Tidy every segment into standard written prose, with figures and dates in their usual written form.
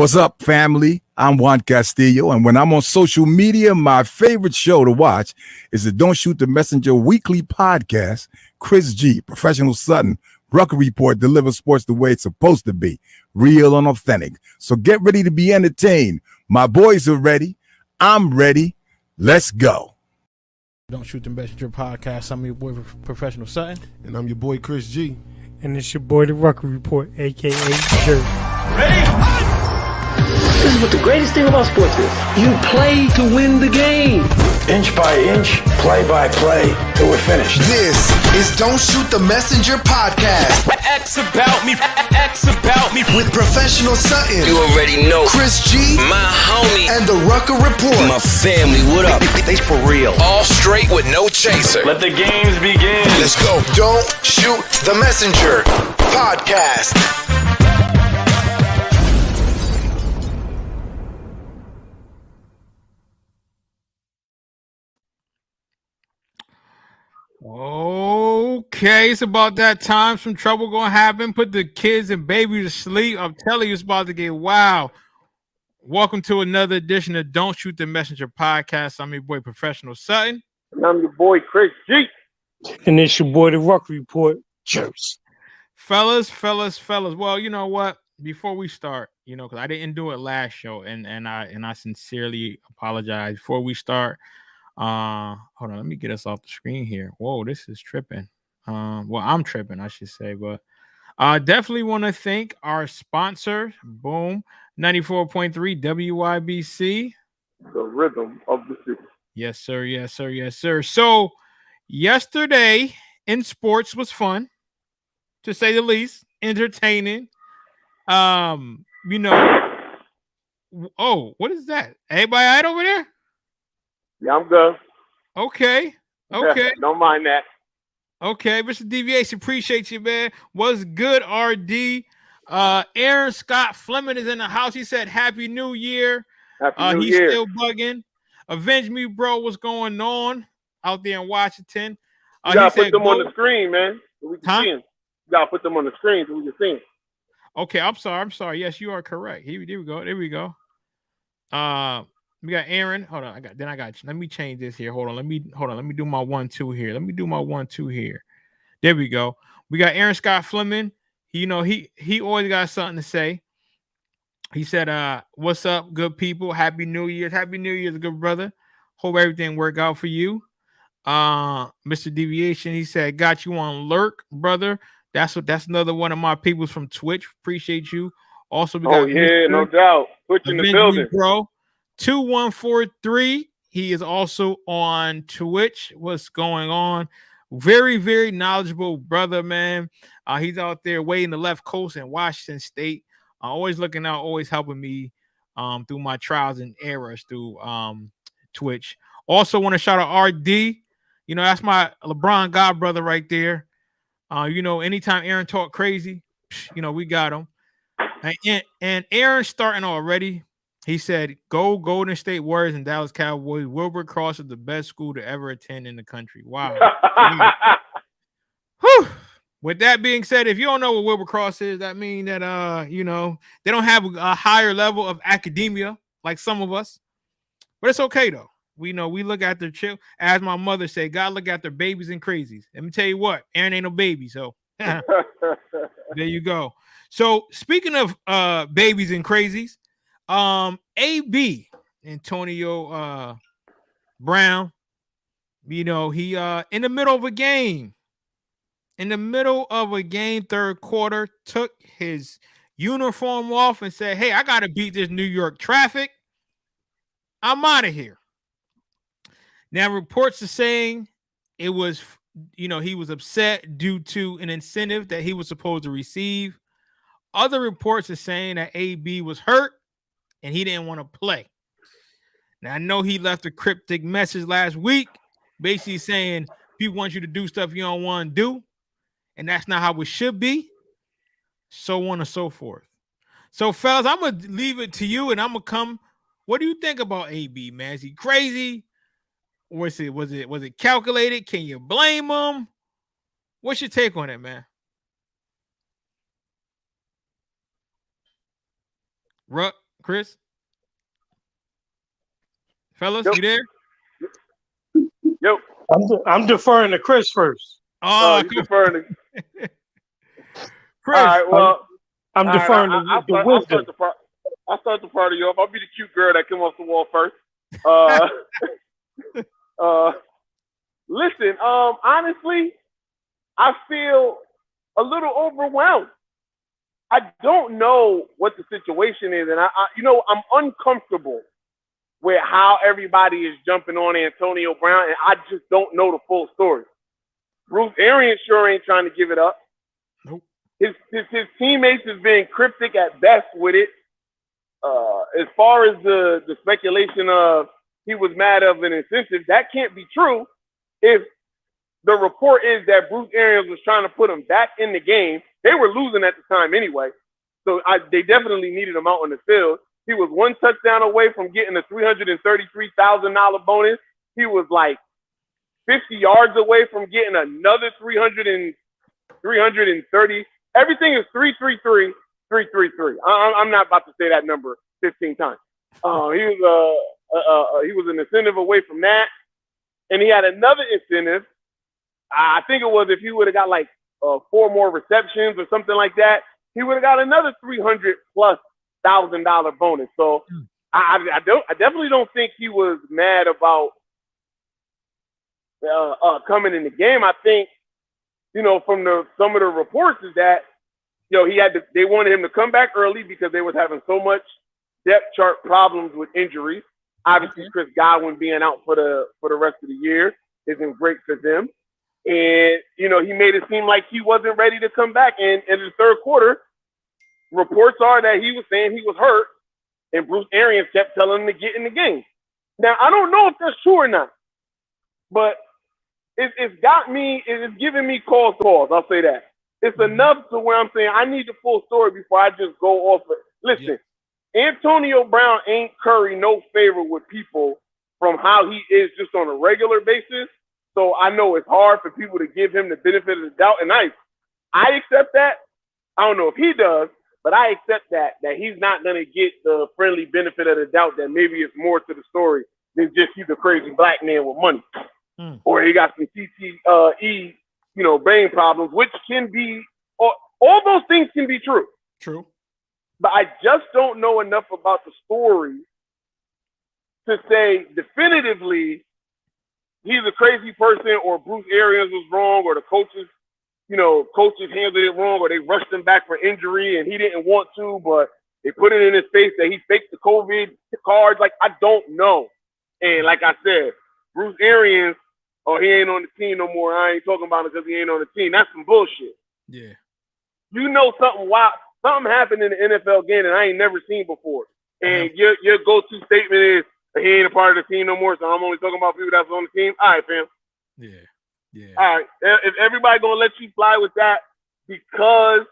What's up, family? I'm Juan Castillo, and when I'm on social media, my favorite show to watch is the Don't Shoot the Messenger weekly podcast. Chris G, Professional Sutton, Rucker Report delivers sports the way it's supposed to be, real and authentic. So get ready to be entertained. My boys are ready. I'm ready. Let's go. Don't Shoot the Messenger podcast. I'm your boy, Professional Sutton. And I'm your boy, Chris G. And it's your boy, the Rucker Report, a.k.a. Jerry. Ready? This is what the greatest thing about sports is. You play to win the game. Inch by inch, play by play, till we're finished. This is Don't Shoot the Messenger podcast. X about me. With Professional Sutton. You already know. Chris G. My homie. And the Rucker Report. My family, what up? They for real. All straight with no chaser. Let the games begin. Let's go. Don't Shoot the Messenger podcast. Okay, it's about that time. Some trouble gonna happen. Put the kids and baby to sleep. I'm telling you, it's about to get wild. Welcome to another edition of Don't Shoot the Messenger podcast. I'm your boy, Professional Sutton. And I'm your boy, Chris G. And it's your boy, the Rucker Report, Cheers. Fellas. Well, you know what? Before we start, because I didn't do it last show, and I sincerely apologize. Before we start, hold on, let me get us off the screen here. Whoa, this is tripping. Well, I'm tripping, I should say, but definitely want to thank our sponsor, Boom, 94.3 WYBC. The rhythm of the city. Yes, sir. So yesterday in sports was fun, to say the least, entertaining. Oh, what is that? Everybody all right over there? Yeah, I'm good. Okay. Don't mind that. Okay, Mr. Deviation, appreciate you, man. What's good, RD? Aaron Scott Fleming is in the house. He said, Happy New Year. Happy New He's Year. still bugging. Avenge me, bro. What's going on out there in Washington? You gotta put them on the screen, man, so we can see them. You gotta put them on the screen so we can see them. Okay, I'm sorry. Yes, you are correct. Here we go. We got Aaron. Hold on. I got you. Let me change this here. Hold on. Let me do my 1-2 here. There we go. We got Aaron Scott Fleming. He always got something to say. He said, what's up, good people? Happy New Year. Happy New Year's, good brother. Hope everything work out for you. Mr. Deviation, he said, got you on Lurk, brother. That's another one of my peoples from Twitch. Appreciate you. Also, we got no doubt. Put you in the building, bro. 2143. He is also on Twitch. What's going on? Very, very knowledgeable brother, man. He's out there way in the left coast in Washington State. Always looking out, always helping me through my trials and errors through Twitch. Also want to shout out RD. That's my LeBron god brother right there. Anytime Aaron talk crazy, we got him. And Aaron's starting already. He said, go Golden State Warriors and Dallas Cowboys. Wilbur Cross is the best school to ever attend in the country. Wow. Whew. With that being said, if you don't know what Wilbur Cross is, that means that, they don't have a higher level of academia like some of us. But it's okay, though. We look after children. As my mother said, God look after babies and crazies. Let me tell you what, Aaron ain't no baby. So there you go. So speaking of babies and crazies, AB Antonio Brown, he in the middle of a game, third quarter, took his uniform off and said, hey, I got to beat this New York traffic. I'm out of here. Now, reports are saying it was, he was upset due to an incentive that he was supposed to receive. Other reports are saying that AB was hurt and he didn't want to play. Now, I know he left a cryptic message last week, basically saying people want you to do stuff you don't want to do, and that's not how it should be, so on and so forth. So, fellas, I'm going to leave it to you, and I'm going to come. What do you think about AB, man? Is he crazy? Or was it calculated? Can you blame him? What's your take on it, man? Ruck, Chris? Fellas, Yep. you there? Yep. I'm deferring to Chris first. Oh, You deferring to Chris. All right, well, I'm all right, deferring to I'll the start wisdom. I'll start the party off. I'll be the cute girl that came off the wall first. Listen, honestly, I feel a little overwhelmed. I don't know what the situation is, and I'm uncomfortable with how everybody is jumping on Antonio Brown, and I just don't know the full story. Bruce Arians sure ain't trying to give it up. Nope. His teammates has been cryptic at best with it. As far as the speculation of he was mad of an incentive, that can't be true if the report is that Bruce Arians was trying to put him back in the game. They were losing at the time anyway, so they definitely needed him out on the field. He was one touchdown away from getting a $333,000 bonus. He was like 50 yards away from getting another 330. Everything is 333, 333. I'm not about to say that number 15 times. He was an incentive away from that, and he had another incentive. I think it was if he would have got like 4 more receptions or something like that, he would have got another $300,000+ bonus. So I definitely don't think he was mad about coming in the game. I think, from some of the reports is that, they wanted him to come back early because they was having so much depth chart problems with injuries. Obviously, Chris Godwin being out for the rest of the year isn't great for them. And, he made it seem like he wasn't ready to come back. And in the third quarter, reports are that he was saying he was hurt, and Bruce Arians kept telling him to get in the game. Now, I don't know if that's true or not, but it's giving me calls. I'll say that. It's enough to where I'm saying I need the full story before I just go off it. Listen, Antonio Brown ain't curry no favor with people from how he is just on a regular basis. So I know it's hard for people to give him the benefit of the doubt. And I accept that. I don't know if he does, but I accept that he's not going to get the friendly benefit of the doubt that maybe it's more to the story than just he's a crazy black man with money. Or he got some CTE, brain problems, which can be, all those things can be true. True. But I just don't know enough about the story to say definitively he's a crazy person or Bruce Arians was wrong or the coaches handled it wrong or they rushed him back for injury and he didn't want to, but they put it in his face that he faked the COVID cards. Like, I don't know. And like I said, Bruce Arians, he ain't on the team no more. I ain't talking about it because he ain't on the team. That's some bullshit. Yeah. Something happened in the NFL game that I ain't never seen before. And your go-to statement is, he ain't a part of the team no more, so I'm only talking about people that's on the team. All right, fam. Yeah. All right. If everybody going to let you fly with that because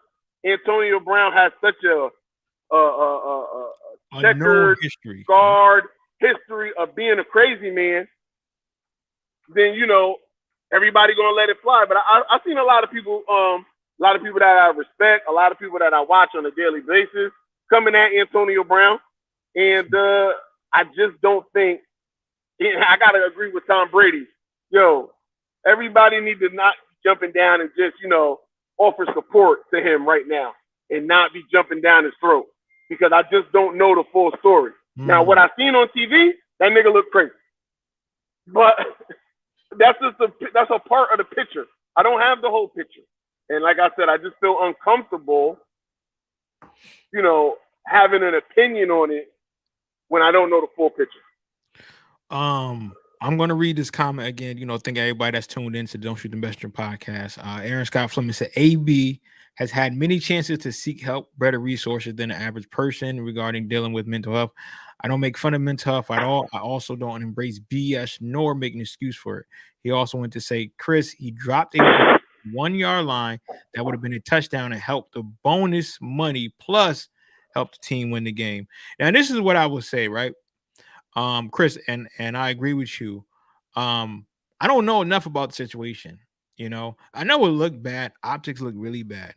Antonio Brown has such a checkered scarred history of being a crazy man, then everybody gonna let it fly. But I've seen a lot of people that I respect, a lot of people that I watch on a daily basis coming at Antonio Brown, and I just don't think. I gotta agree with Tom Brady. Everybody needs to not be jumping down and just offer support to him right now, and not be jumping down his throat because I just don't know the full story. Now, what I've seen on TV, that nigga look crazy, but that's a part of the picture. I don't have the whole picture, and like I said, I just feel uncomfortable, having an opinion on it when I don't know the full picture. I'm going to read this comment again. Thank everybody that's tuned in to Don't Shoot the Messenger podcast. Aaron Scott Fleming said, AB has had many chances to seek help, better resources than the average person regarding dealing with mental health. I don't make fun of mental health at all. I also don't embrace BS nor make an excuse for it. He also went to say, Chris, he dropped a 1-yard line that would have been a touchdown and helped the bonus money plus help the team win the game. Now, this is what I would say, right? Chris, and I agree with you. I don't know enough about the situation. I know it looked bad. Optics look really bad.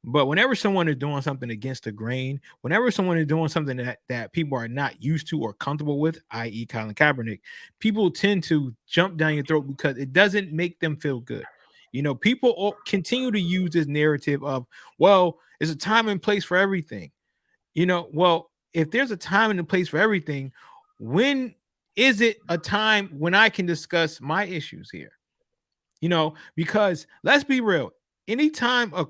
But whenever someone is doing something against the grain, whenever someone is doing something that people are not used to or comfortable with, i.e. Colin Kaepernick, people tend to jump down your throat because it doesn't make them feel good. People continue to use this narrative of, well, there's a time and place for everything. Well, if there's a time and a place for everything, when is it a time when I can discuss my issues here? Because let's be real, anytime a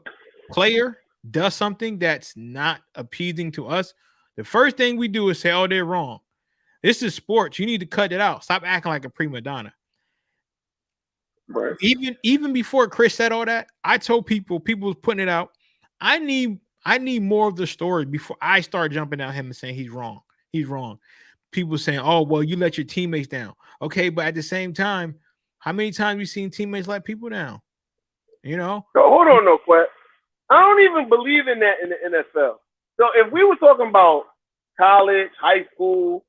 player does something that's not appeasing to us, the first thing we do is say, oh, they're wrong. This is sports. You need to cut it out. Stop acting like a prima donna. Right. Even before Chris said all that, I told people was putting it out. I need more of the story before I start jumping at him and saying he's wrong. He's wrong. People saying, oh, well, you let your teammates down. Okay, but at the same time, how many times you seen teammates let people down? So hold on, no Quet. I don't even believe in that in the NFL. So if we were talking about college, high school,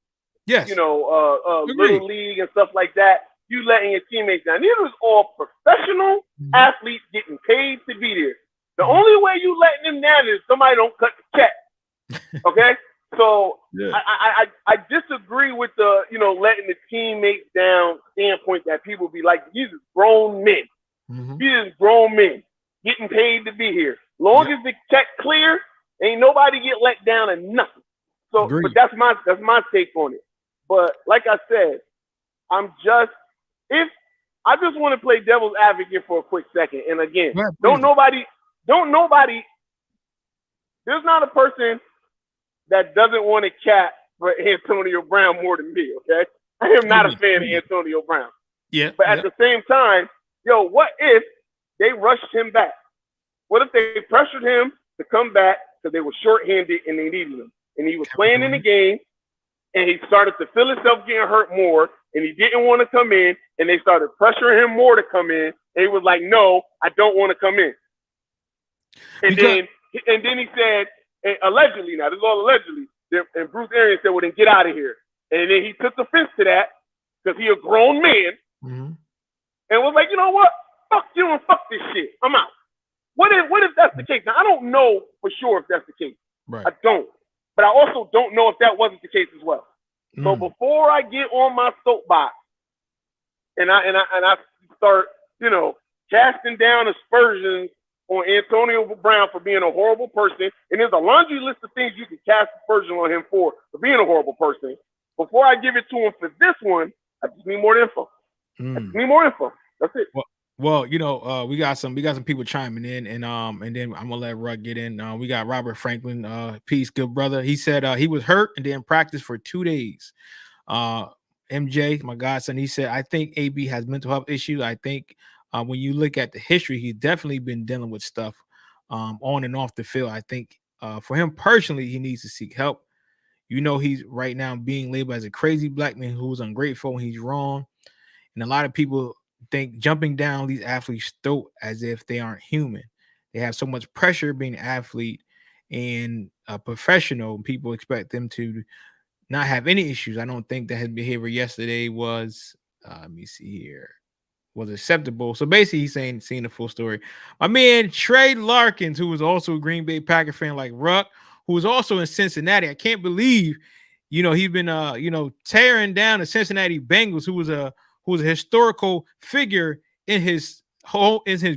yes, little league and stuff like that, you letting your teammates down. These was all professional athletes getting paid to be there. The only way you letting them down is somebody don't cut the check. Okay? So yeah. I disagree with the, letting the teammates down standpoint that people be like, these are grown men. These are grown men getting paid to be here. Long as the check clear, ain't nobody get let down or nothing. So, but that's my take on it. But like I said, I just want to play devil's advocate for a quick second. And again, there's not a person that doesn't want to cap for Antonio Brown more than me, okay? I am not a fan of Antonio Brown. Yeah. But at the same time, what if they rushed him back? What if they pressured him to come back because they were shorthanded and they needed him? And he was playing in the game, and he started to feel himself getting hurt more, and he didn't want to come in, and they started pressuring him more to come in, and he was like, no, I don't want to come in. And then he said, and allegedly, now this is all allegedly, and Bruce Arians said, well, then get out of here. And then he took offense to that because he a grown man and was like, you know what? Fuck you and fuck this shit. I'm out. What if that's the case? Now, I don't know for sure if that's the case. Right. I don't. But I also don't know if that wasn't the case as well. So before I get on my soapbox and I start, casting down aspersions on Antonio Brown for being a horrible person, and there's a laundry list of things you can cast aspersion on him for being a horrible person. Before I give it to him for this one, I just need more info. I just need more info. That's it. Well, we got some people chiming in, and then I'm gonna let Ruck get in. We got Robert Franklin, peace, good brother. He said he was hurt and then practiced for 2 days. MJ, my godson, he said, I think AB has mental health issues. I think when you look at the history, he's definitely been dealing with stuff on and off the field. I think for him personally, he needs to seek help. He's right now being labeled as a crazy black man who's ungrateful and he's wrong. And a lot of people think jumping down these athletes' throat as if they aren't human. They have so much pressure being an athlete and a professional. People expect them to not have any issues. I don't think that his behavior yesterday was, let me see here, was acceptable. So basically, he's seeing the full story. My man Trey Larkins, who was also a Green Bay Packer fan like Ruck, who was also in Cincinnati. I can't believe, he's been tearing down the Cincinnati Bengals, who was a historical figure in his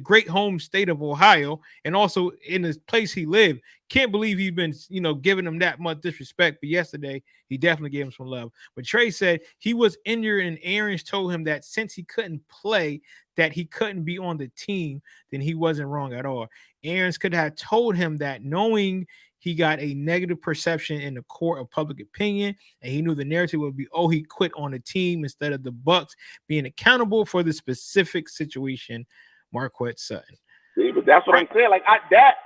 great home state of Ohio, and also in his place he lived. Can't believe he's been, giving him that much disrespect. But yesterday, he definitely gave him some love. But Trey said he was injured, and Arians told him that since he couldn't play, that he couldn't be on the team, then he wasn't wrong at all. Arians could have told him that, knowing he got a negative perception in the court of public opinion, and he knew the narrative would be, oh, he quit on the team instead of the Bucks being accountable for the specific situation. Marquette Sutton. See, but that's what I'm saying. Like that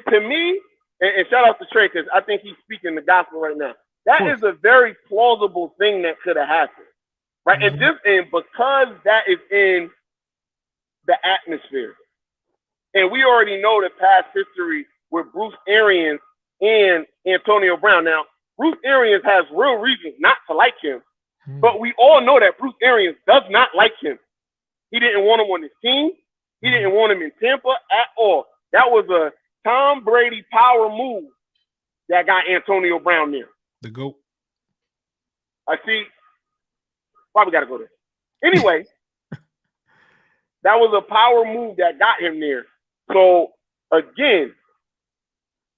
to me, and shout out to Trey because I think he's speaking the gospel right now. That is a very plausible thing that could have happened, right? And because that is in the atmosphere, and we already know the past history with Bruce Arians and Antonio Brown. Now, Bruce Arians has real reasons not to like him, but we all know that Bruce Arians does not like him. He didn't want him on his team. He didn't want him in Tampa at all. That was Tom Brady power move that got Antonio Brown there. The GOAT. I see. Probably got to go there. Anyway, that was a power move that got him there. So again,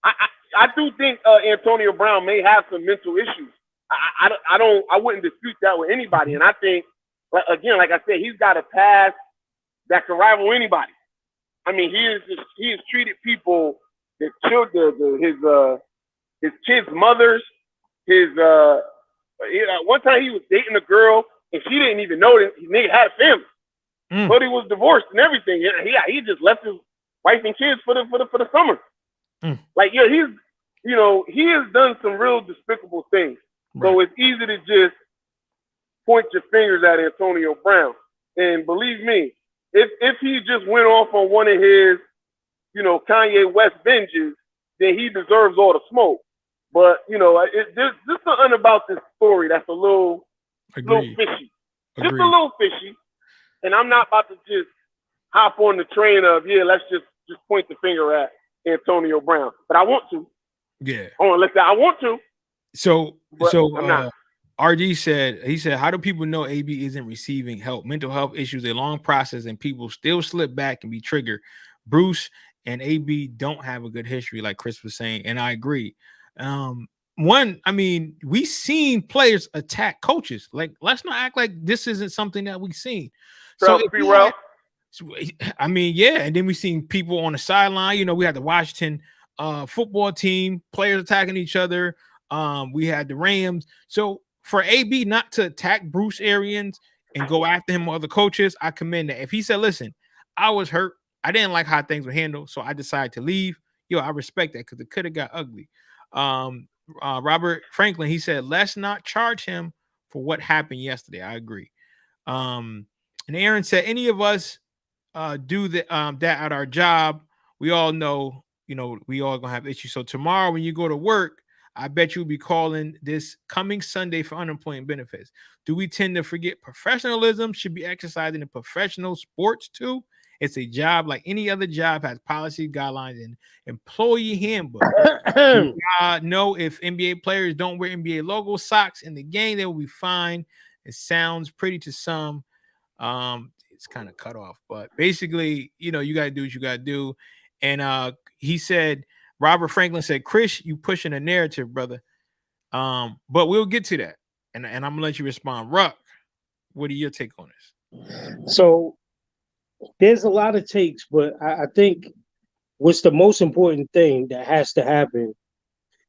I do think Antonio Brown may have some mental issues. I wouldn't dispute that with anybody. And I think, again, like I said, he's got a past that can rival anybody. I mean, he has treated people, his children, his kids' mothers, one time he was dating a girl and she didn't even know that his nigga had a family, but he was divorced and everything. He just left his wife and kids for the summer. Like, yeah, he has done some real despicable things. Right. So it's easy to just point your fingers at Antonio Brown. And believe me, if he just went off on one of his, Kanye West binges, then he deserves all the smoke. But, there's something about this story that's a little fishy. Just a little fishy. And I'm not about to just hop on the train of, let's just point the finger at Antonio Brown. But I want to. Yeah. I want to. So I'm not. RG said, how do people know AB isn't receiving help? Mental health issues, a long process, and people still slip back and be triggered. Bruce and AB don't have a good history, like Chris was saying, and I agree. We've seen players attack coaches. Like, let's not act like this isn't something that we've seen. And then we've seen people on the sideline. We had the Washington football team, players attacking each other. We had the Rams. So for AB not to attack Bruce Arians and go after him or other coaches, I commend that. If he said, listen, I was hurt, I didn't like how things were handled, so I decided to leave. I respect that because it could have got ugly. Robert Franklin, he said, let's not charge him for what happened yesterday. I agree. And Aaron said, any of us do that at our job, we all know, we all gonna have issues. So tomorrow when you go to work, I bet you'll be calling this coming Sunday for unemployment benefits. Do we tend to forget professionalism should be exercised in professional sports too? It's a job like any other job, has policy, guidelines, and employee handbook. Know if NBA players don't wear NBA logo socks in the game, they will be fined. It sounds pretty to some. It's kind of cut off, but basically, you got to do what you got to do. And he said, Robert Franklin said, Chris, you pushing a narrative, brother. But we'll get to that. And I'm going to let you respond. Ruck, what are your take on this? So there's a lot of takes, but I think what's the most important thing that has to happen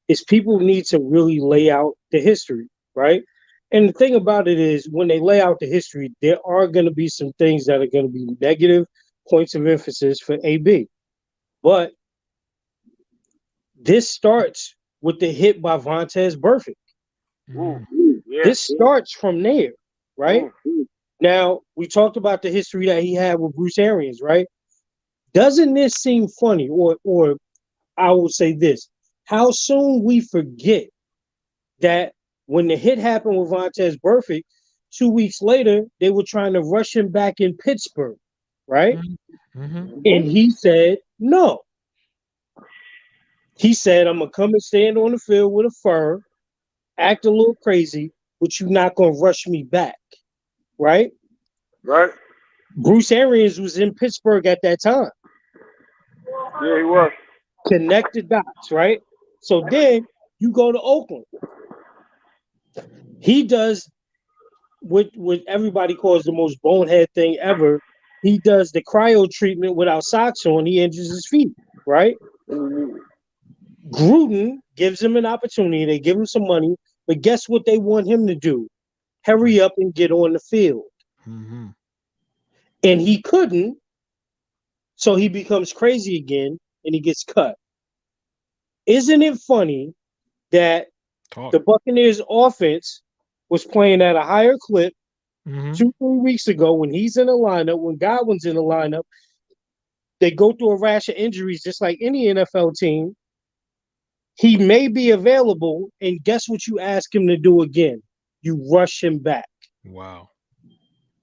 is people need to really lay out the history, right? And the thing about it is when they lay out the history, there are going to be some things that are going to be negative points of emphasis for AB. But this starts with the hit by Vontaze Burfict. This starts from there, right? Now, we talked about the history that he had with Bruce Arians, right? Doesn't this seem funny? Or I will say this, how soon we forget that when the hit happened with Vontaze Burfict, 2 weeks later, they were trying to rush him back in Pittsburgh, right? And he said, no. He said, I'm going to come and stand on the field with a fur, act a little crazy, but you're not going to rush me back, right? Right. Bruce Arians was in Pittsburgh at that time. Yeah, he was. Connect the dots, right? So then you go to Oakland. He does what everybody calls the most bonehead thing ever. He does the cryo treatment without socks on. He injures his feet, right? Gruden gives him an opportunity. They give him some money, but guess what they want him to do? Hurry up and get on the field. And he couldn't, so he becomes crazy again, and he gets cut. Isn't it funny that the Buccaneers offense was playing at a higher clip 2-3 weeks ago when he's in the lineup, when Godwin's in the lineup? They go through a rash of injuries just like any NFL team. He may be available, and guess what you ask him to do again? You rush him back. Wow.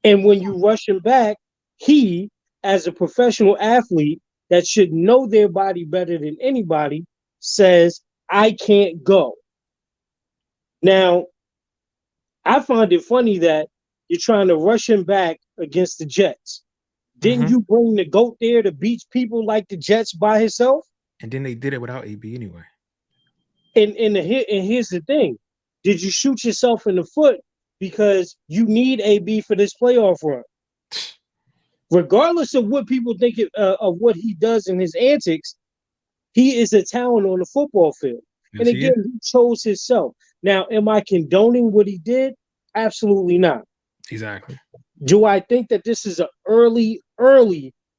And when you rush him back, he, as a professional athlete, that should know their body better than anybody says, I can't go. Now, I find it funny that you're trying to rush him back against the Jets. Didn't you bring the GOAT there to beat people like the Jets by himself? And then they did it without AB anyway. And here's the thing. Did you shoot yourself in the foot because you need AB for this playoff run? Regardless of what people think of what he does in his antics, he is a talent on the football field. Yes, and again, he chose himself. Now, am I condoning what he did? Absolutely not. Exactly. Do I think that this is an early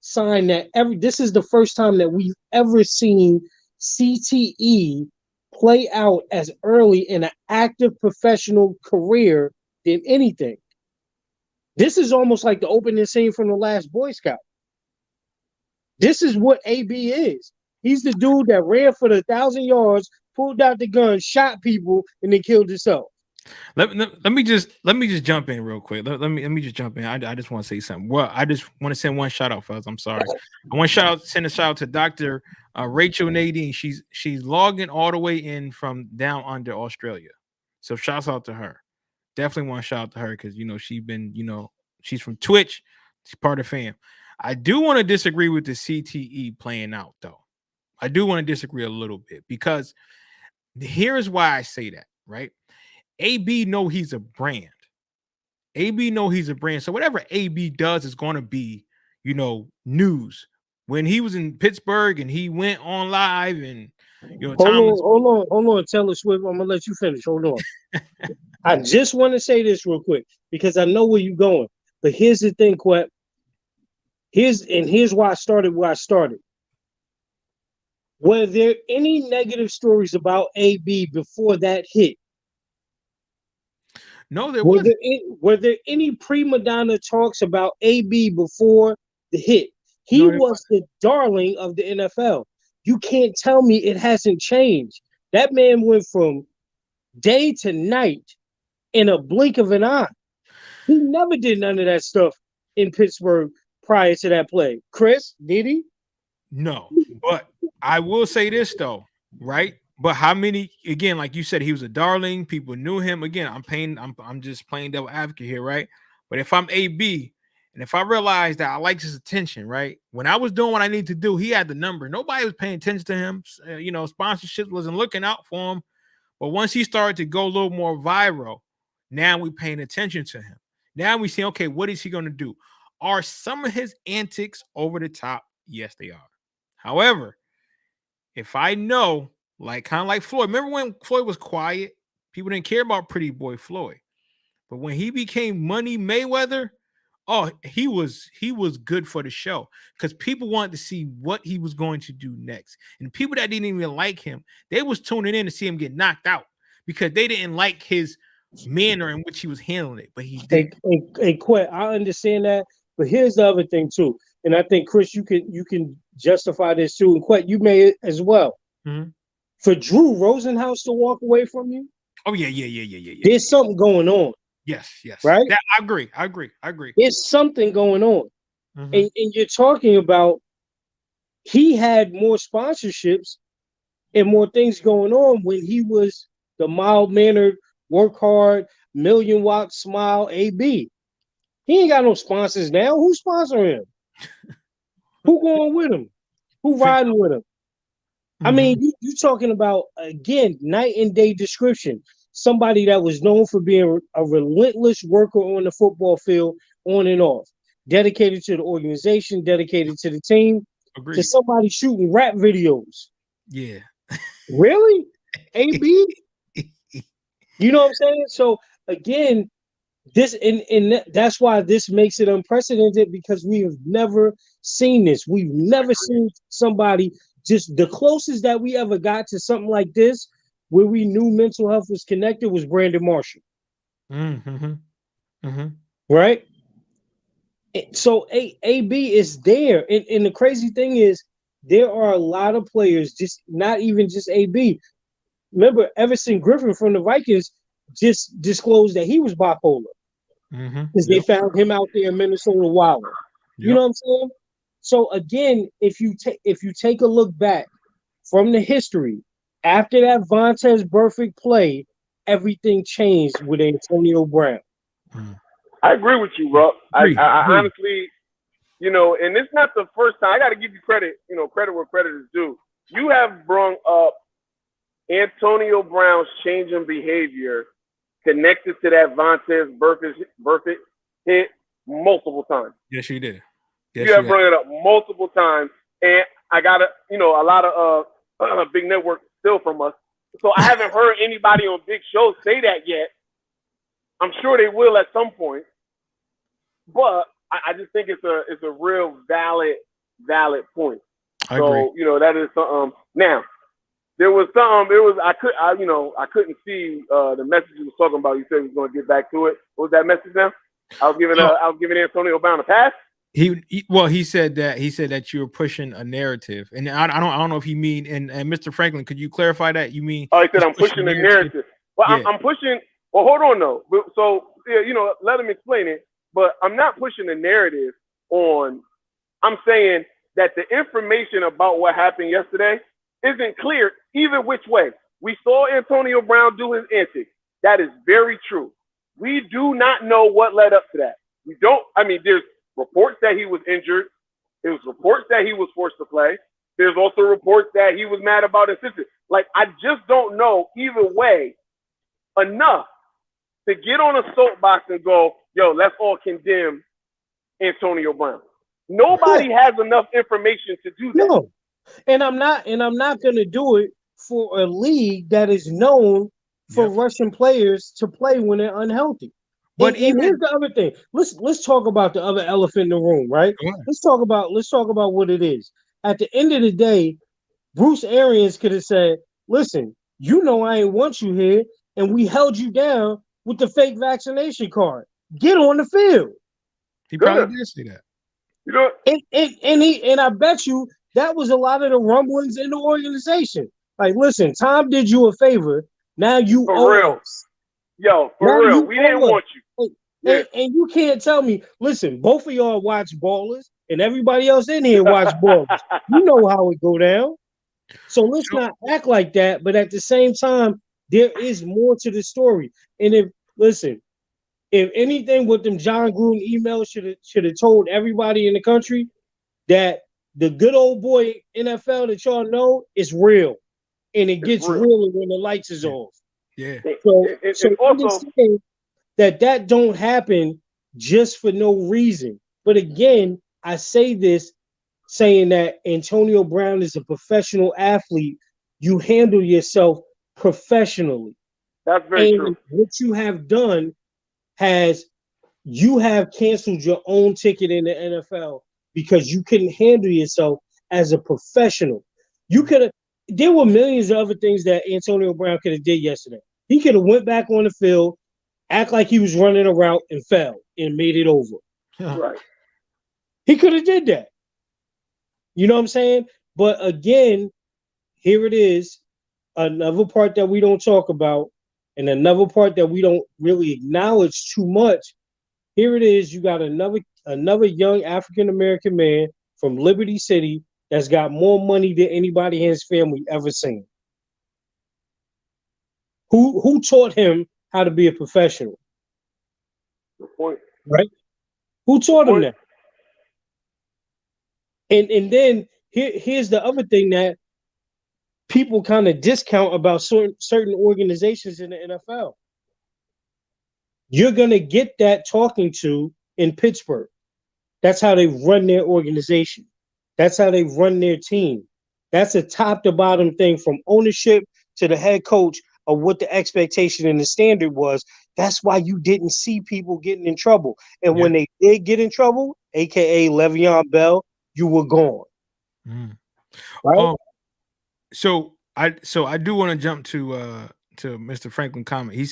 sign that this is the first time that we've ever seen CTE play out as early in an active professional career than anything? This is almost like the opening scene from The Last Boy Scout. This is what AB is. He's the dude that ran for the 1,000 yards, pulled out the gun, shot people, and then killed himself. Let me just jump in real quick. Let me just jump in. I just want to say something. Well, I just want to send one shout out, fellas. I'm sorry. I want to send a shout out to Dr. Rachel Nadine. She's logging all the way in from down under Australia. So shouts out to her. Definitely want to shout out to her because she's from Twitch. She's part of fam. I do want to disagree with the CTE playing out though. I do want to disagree a little bit because here's why I say that, right? AB know he's a brand. AB know he's a brand. So whatever AB does is going to be, news. When he was in Pittsburgh and he went on live and, hold on, Taylor Swift. I'm gonna let you finish. Hold on. I just want to say this real quick because I know where you're going. But here's the thing, Quet. Here's why I started where I started. Were there any negative stories about AB before that hit? No, there wasn't. Were there any prima donna talks about AB before the hit? He was the darling of the NFL. You can't tell me it hasn't changed. That man went from day to night in a blink of an eye. He never did none of that stuff in Pittsburgh prior to that play. Chris, did he? No, but I will say this though, right? But how many? Again, like you said, he was a darling. People knew him. Again, I'm just playing devil advocate here, right? But if I'm AB and if I realize that I like his attention, right? When I was doing what I need to do, he had the number. Nobody was paying attention to him. Sponsorships wasn't looking out for him. But once he started to go a little more viral, now we're paying attention to him. Now we see, okay, what is he going to do? Are some of his antics over the top? Yes, they are. However, if I know, kind of like Floyd, remember when Floyd was quiet? People didn't care about Pretty Boy Floyd. But when he became Money Mayweather, he was good for the show because people wanted to see what he was going to do next. And people that didn't even like him, they was tuning in to see him get knocked out because they didn't like his manner in which he was handling it. But he did. Hey, Quet, I understand that. But here's the other thing too. And I think, Chris, you can justify this too. And Quet, you may it as well. Mm-hmm. For Drew Rosenhaus to walk away from you. Oh, yeah. There's something going on. Yes. Right? I agree. There's something going on. Mm-hmm. And you're talking about he had more sponsorships and more things going on when he was the mild-mannered, work hard, million-watt smile AB. He ain't got no sponsors now. Who's sponsoring him? Who going with him? Who riding with him? Mm-hmm. I mean, you talking about, again, night and day description. Somebody that was known for being a relentless worker on the football field, on and off. Dedicated to the organization, dedicated to the team. Agreed. To somebody shooting rap videos. Yeah. Really? AB? You know what I'm saying? So, again, this and that's why this makes it unprecedented because we have never seen this. We've never seen somebody just the closest that we ever got to something like this where we knew mental health was connected was Brandon Marshall. Mm-hmm. Mm-hmm. Right? So AB is there. And the crazy thing is there are a lot of players, just not even just AB. Remember, Everson Griffin from the Vikings just disclosed that he was bipolar. Because they found him out there in Minnesota wilding. You know what I'm saying? So again, if you take a look back from the history, after that Vontaze Burfict play, everything changed with Antonio Brown. I agree with you, Ruck. I honestly, and it's not the first time. I got to give you credit, credit where credit is due. You have brought up Antonio Brown's changing behavior connected to that Vontaze Burfict hit multiple times. Yes, you did. Yes, you have brought it up multiple times, and I got a lot of big network still from us. So I haven't heard anybody on big shows say that yet. I'm sure they will at some point, but I just think it's a real valid point. I agree. That is something. Now, there was something. I couldn't see the message you was talking about. You said he was going to get back to it. What was that message now? I was giving Antonio Brown a pass. He said that you were pushing a narrative, and I don't know if he mean and Mr. Franklin, could you clarify that? You mean? Oh, he said I'm pushing the narrative. Well, yeah. I'm pushing. Well, hold on though. So let him explain it. But I'm not pushing the narrative on. I'm saying that the information about what happened yesterday isn't clear either which way. We saw Antonio Brown do his antics. That is very true. We do not know what led up to that. We don't. I mean, there's reports that he was injured. There was reports that he was forced to play. There's also reports that he was mad about assistance. Like, I just don't know either way enough to get on a soapbox and go, yo, let's all condemn Antonio Brown. Nobody has enough information to do that. No. And I'm not going to do it for a league that is known for Russian players to play when they're unhealthy. But and here's the other thing. Let's talk about the other elephant in the room, right? Yeah. Let's talk about what it is. At the end of the day, Bruce Arians could have said, "Listen, I ain't want you here, and we held you down with the fake vaccination card. Get on the field." He probably did say that. And I bet you that was a lot of the rumblings in the organization. Like, listen, Tom did you a favor. Now you for real. Us. Yo, for now real, we didn't want you. And you can't tell me, listen, both of y'all watch Ballers and everybody else in here watch Ballers. You know how it go down. So let's not act like that. But at the same time, there is more to the story. And if anything, what them John Gruden emails should have told everybody in the country that the good old boy NFL that y'all know is real. And it gets realer when the lights is off. Yeah. So understand that don't happen just for no reason. But again, I say this saying that Antonio Brown is a professional athlete. You handle yourself professionally. That's very true. What you have done you have canceled your own ticket in the NFL because you couldn't handle yourself as a professional. There were millions of other things that Antonio Brown could have did yesterday. He could have went back on the field, act like he was running a route and fell and made it over. Right. He could have did that. You know what I'm saying? But again, here it is, another part that we don't talk about and another part that we don't really acknowledge too much. Here it is, you got another young African-American man from Liberty City that's got more money than anybody in his family ever seen. Who taught him how to be a professional? Good point. Right? Who taught him that? And then here's the other thing that people kind of discount about certain organizations in the NFL. You're going to get that talking to in Pittsburgh. That's how they run their organization. That's how they run their team. That's a top to bottom thing from ownership to the head coach of what the expectation and the standard was. That's why you didn't see people getting in trouble. And when they did get in trouble, aka Le'Veon Bell, you were gone. Right? So I do want to jump to Mr. Franklin comment. He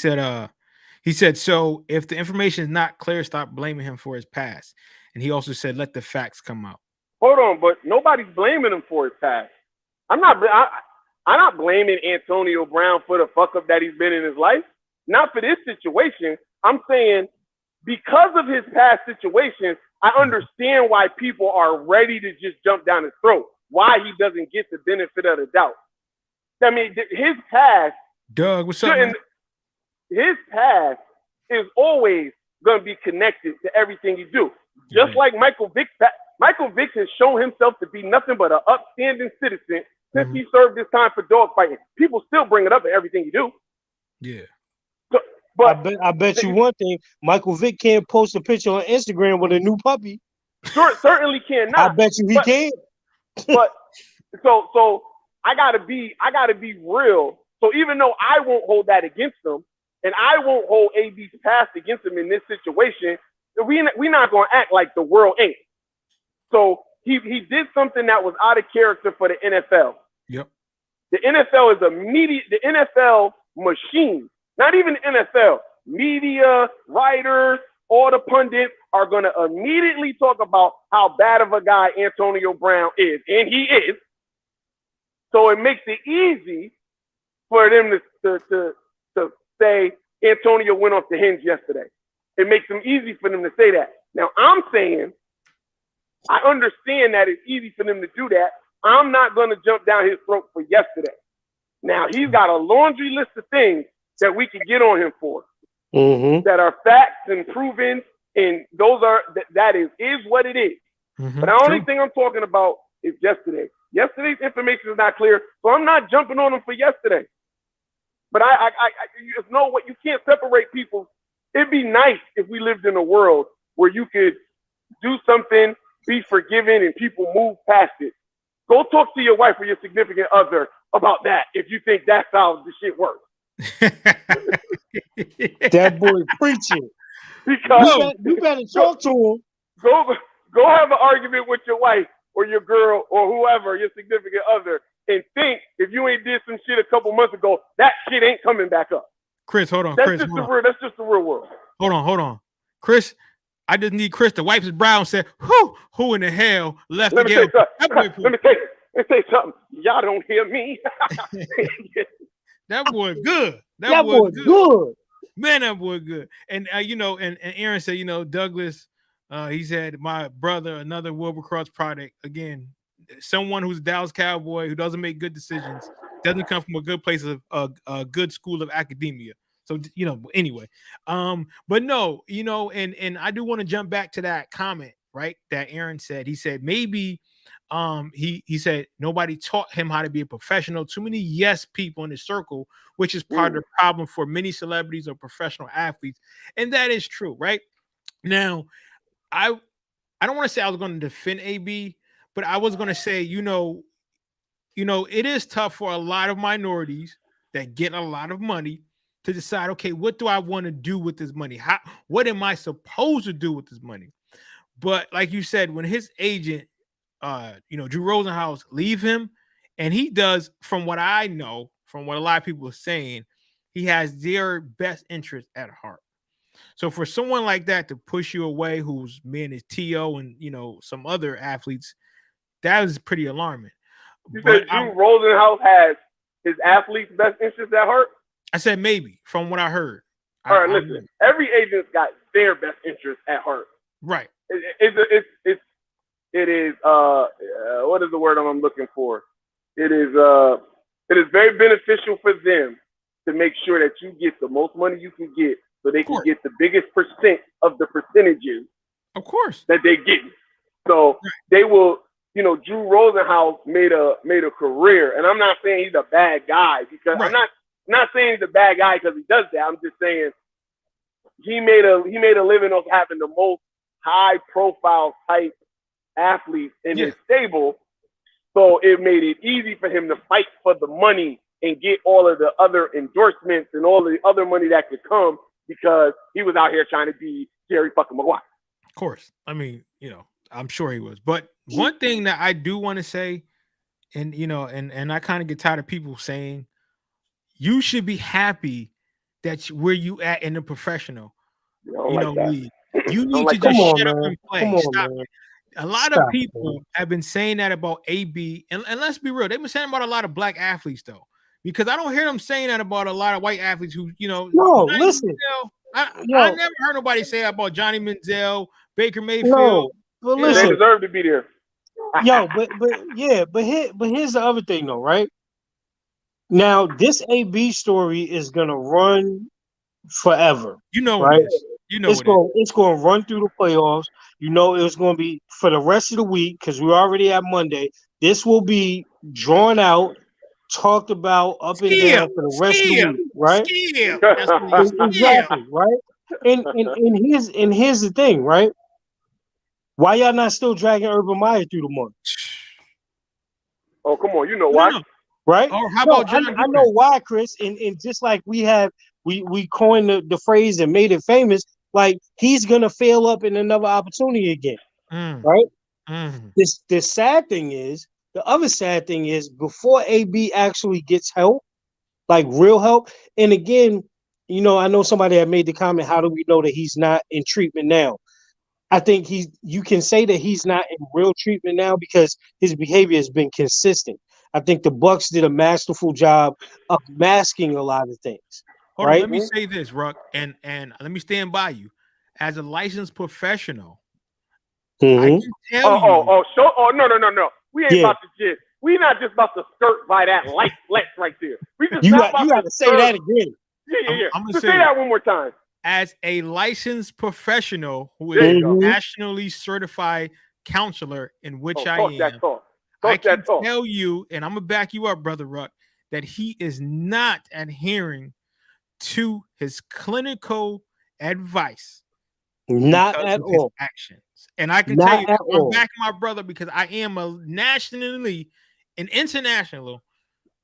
said, so if the information is not clear, stop blaming him for his past. And he also said, let the facts come out. Hold on, but nobody's blaming him for his past. I'm not blaming Antonio Brown for the fuck up that he's been in his life. Not for this situation. I'm saying because of his past situations, I understand why people are ready to just jump down his throat. Why he doesn't get the benefit of the doubt. I mean, his past, Doug, what's up, man? His past is always going to be connected to everything he do. Just like Michael Vick. Michael Vick has shown himself to be nothing but an upstanding citizen since he served his time for dogfighting. People still bring it up in everything you do. Yeah. So, but I bet you one thing, Michael Vick can't post a picture on Instagram with a new puppy. Certainly cannot. I bet you he can. But so I gotta be real. So even though I won't hold that against him, and I won't hold AB's past against him in this situation, we're not gonna act like the world ain't. So he did something that was out of character for the NFL. Yep. The NFL is the NFL machine. Not even the NFL. Media, writers, all the pundits are going to immediately talk about how bad of a guy Antonio Brown is. And he is. So it makes it easy for them to say Antonio went off the hinge yesterday. It makes them easy for them to say that. Now, I'm saying I understand that it's easy for them to do that. I'm not going to jump down his throat for yesterday. Now, he's got a laundry list of things that we can get on him for that are facts and proven, and those are that is what it is. But the only thing I'm talking about is yesterday. Yesterday's information is not clear, so I'm not jumping on him for yesterday. But I you know what? You can't separate people. It'd be nice if we lived in a world where you could do something, be forgiven, and people move past it. Go talk to your wife or your significant other about that if you think that's how the shit works. That boy preaching. Because you better talk to him. Go have an argument with your wife or your girl or whoever, your significant other, and think if you ain't did some shit a couple months ago, that shit ain't coming back up. Chris, hold on. That's just the real world. Hold on. Chris, I just need Chris to wipe his brow and say, who in the hell left the game? Let me tell you something. Y'all don't hear me. That boy good. That boy good. Man, that boy good. And and Aaron said, Douglas, he said, my brother, another Wilbercross product. Again, someone who's a Dallas Cowboy who doesn't make good decisions, doesn't come from a good place of a good school of academia. So anyway, but no, and I do want to jump back to that comment, right? That Aaron said. He said maybe he said nobody taught him how to be a professional. Too many yes people in his circle, which is part of the problem for many celebrities or professional athletes. And that is true, right? Now, I don't want to say I was going to defend AB, but I was going to say, it is tough for a lot of minorities that get a lot of money to decide, okay, what do I want to do with this money? What am I supposed to do with this money? But like you said, when his agent, Drew Rosenhaus, leave him, and he does, from what I know, from what a lot of people are saying, he has their best interest at heart. So for someone like that to push you away, who's man is T.O. and some other athletes, that is pretty alarming. You said Drew Rosenhaus has his athletes' best interest at heart? I said maybe, from what I heard. All right, listen. Every agent's got their best interest at heart. Right. It is what is the word I'm looking for? It is very beneficial for them to make sure that you get the most money you can get, so they can get the biggest percent of the percentages. Of course. That they get. So they will. Drew Rosenhaus made a career, and I'm not saying he's a bad guy because I'm not saying he's a bad guy because he does that. I'm just saying he made a living of having the most high profile type athletes in his stable. So it made it easy for him to fight for the money and get all of the other endorsements and all the other money that could come because he was out here trying to be Jerry fucking Maguire. Of course. I mean, I'm sure he was. But one thing that I do want to say, and and I kind of get tired of people saying, you should be happy that where you at in the professional, league. You need to just shut up and play. Stop it. A lot of people have been saying that about AB, and let's be real, they've been saying about a lot of black athletes though, because I don't hear them saying that about a lot of white athletes who, No, listen. I never heard nobody say that about Johnny Manziel, Baker Mayfield. No, but You know, They listen, deserve to be there. yo, but here's the other thing though, right? Now this AB story is gonna run forever, you know right? it is. You know it is. It's gonna run through the playoffs. You know it's gonna be for the rest of the week because we're already at Monday. This will be drawn out, talked about up and Skill, down for the rest of the skill, week, right? skill. That's what it is. Skill. Exactly, right? And here's the thing, right? Why y'all not still dragging Urban Meyer through the month? Oh, come on. You know No, why? no. Right? Or how No, about John I know why, Chris. And just like we coined the phrase and made it famous, like he's gonna fail up in another opportunity again. Right? The sad thing is, the other sad thing is before AB actually gets help, like real help, and again, you know, I know somebody had made the comment, how do we know that he's not in treatment now? I think you can say that he's not in real treatment now because his behavior has been consistent. I think the Bucks did a masterful job of masking a lot of things. Hold on, right? let me say this, Ruck, and let me stand by you. As a licensed professional, I Mhm. can tell you. No. We ain't about to just. We not just about to skirt by that light flex right there. We just You not got about to say that again. Yeah. I'm gonna Just say say that one more time. As a licensed professional who There is you a go. nationally certified counselor, in which I Talk am, that talk. I Talk that can talk. tell you, and I'm gonna back you up, Brother Ruck, that he is not adhering to his clinical advice. Not because at of his all. actions. And I can Not tell you, at I'm all. backing my brother because I am a nationally and international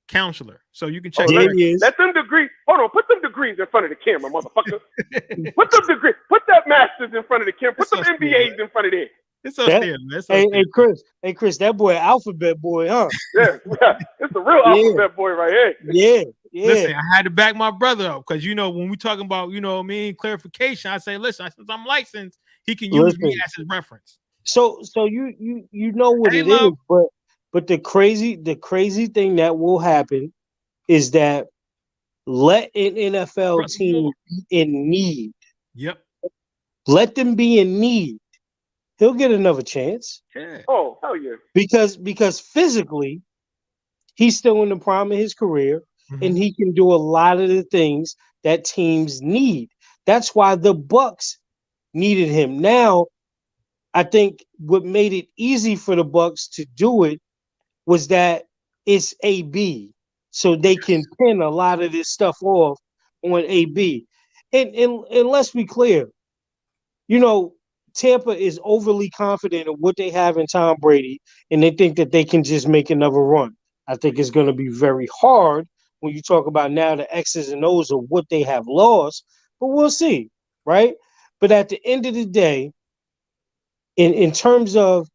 counselor. So you can check There it out. he is. Let them degrees. Hold on. Put them degrees in front of the camera, motherfucker. Put them degrees. Put that masters in front of the camera. Put It's them us, MBAs in front of there. It's upstairs, man. It's Hey, upstairs. hey, Chris, that boy, alphabet boy, huh? Yeah. It's the real alphabet boy right here. Yeah. Listen, I had to back my brother up because when we talking about clarification, I say, listen, since I'm licensed, he can use me as his reference. So you know what Hey, it love. is, but the crazy thing that will happen is that let an NFL team be in need. Yep. Let them be in need. He'll get another chance. Yeah. Oh, hell yeah. Because physically, he's still in the prime of his career, and he can do a lot of the things that teams need. That's why the Bucks needed him. Now, I think what made it easy for the Bucks to do it was that it's AB, so they can pin a lot of this stuff off on AB. And let's be clear, Tampa is overly confident in what they have in Tom Brady, and they think that they can just make another run. I think it's going to be very hard when you talk about now the X's and O's of what they have lost, but we'll see, right? But at the end of the day, in terms of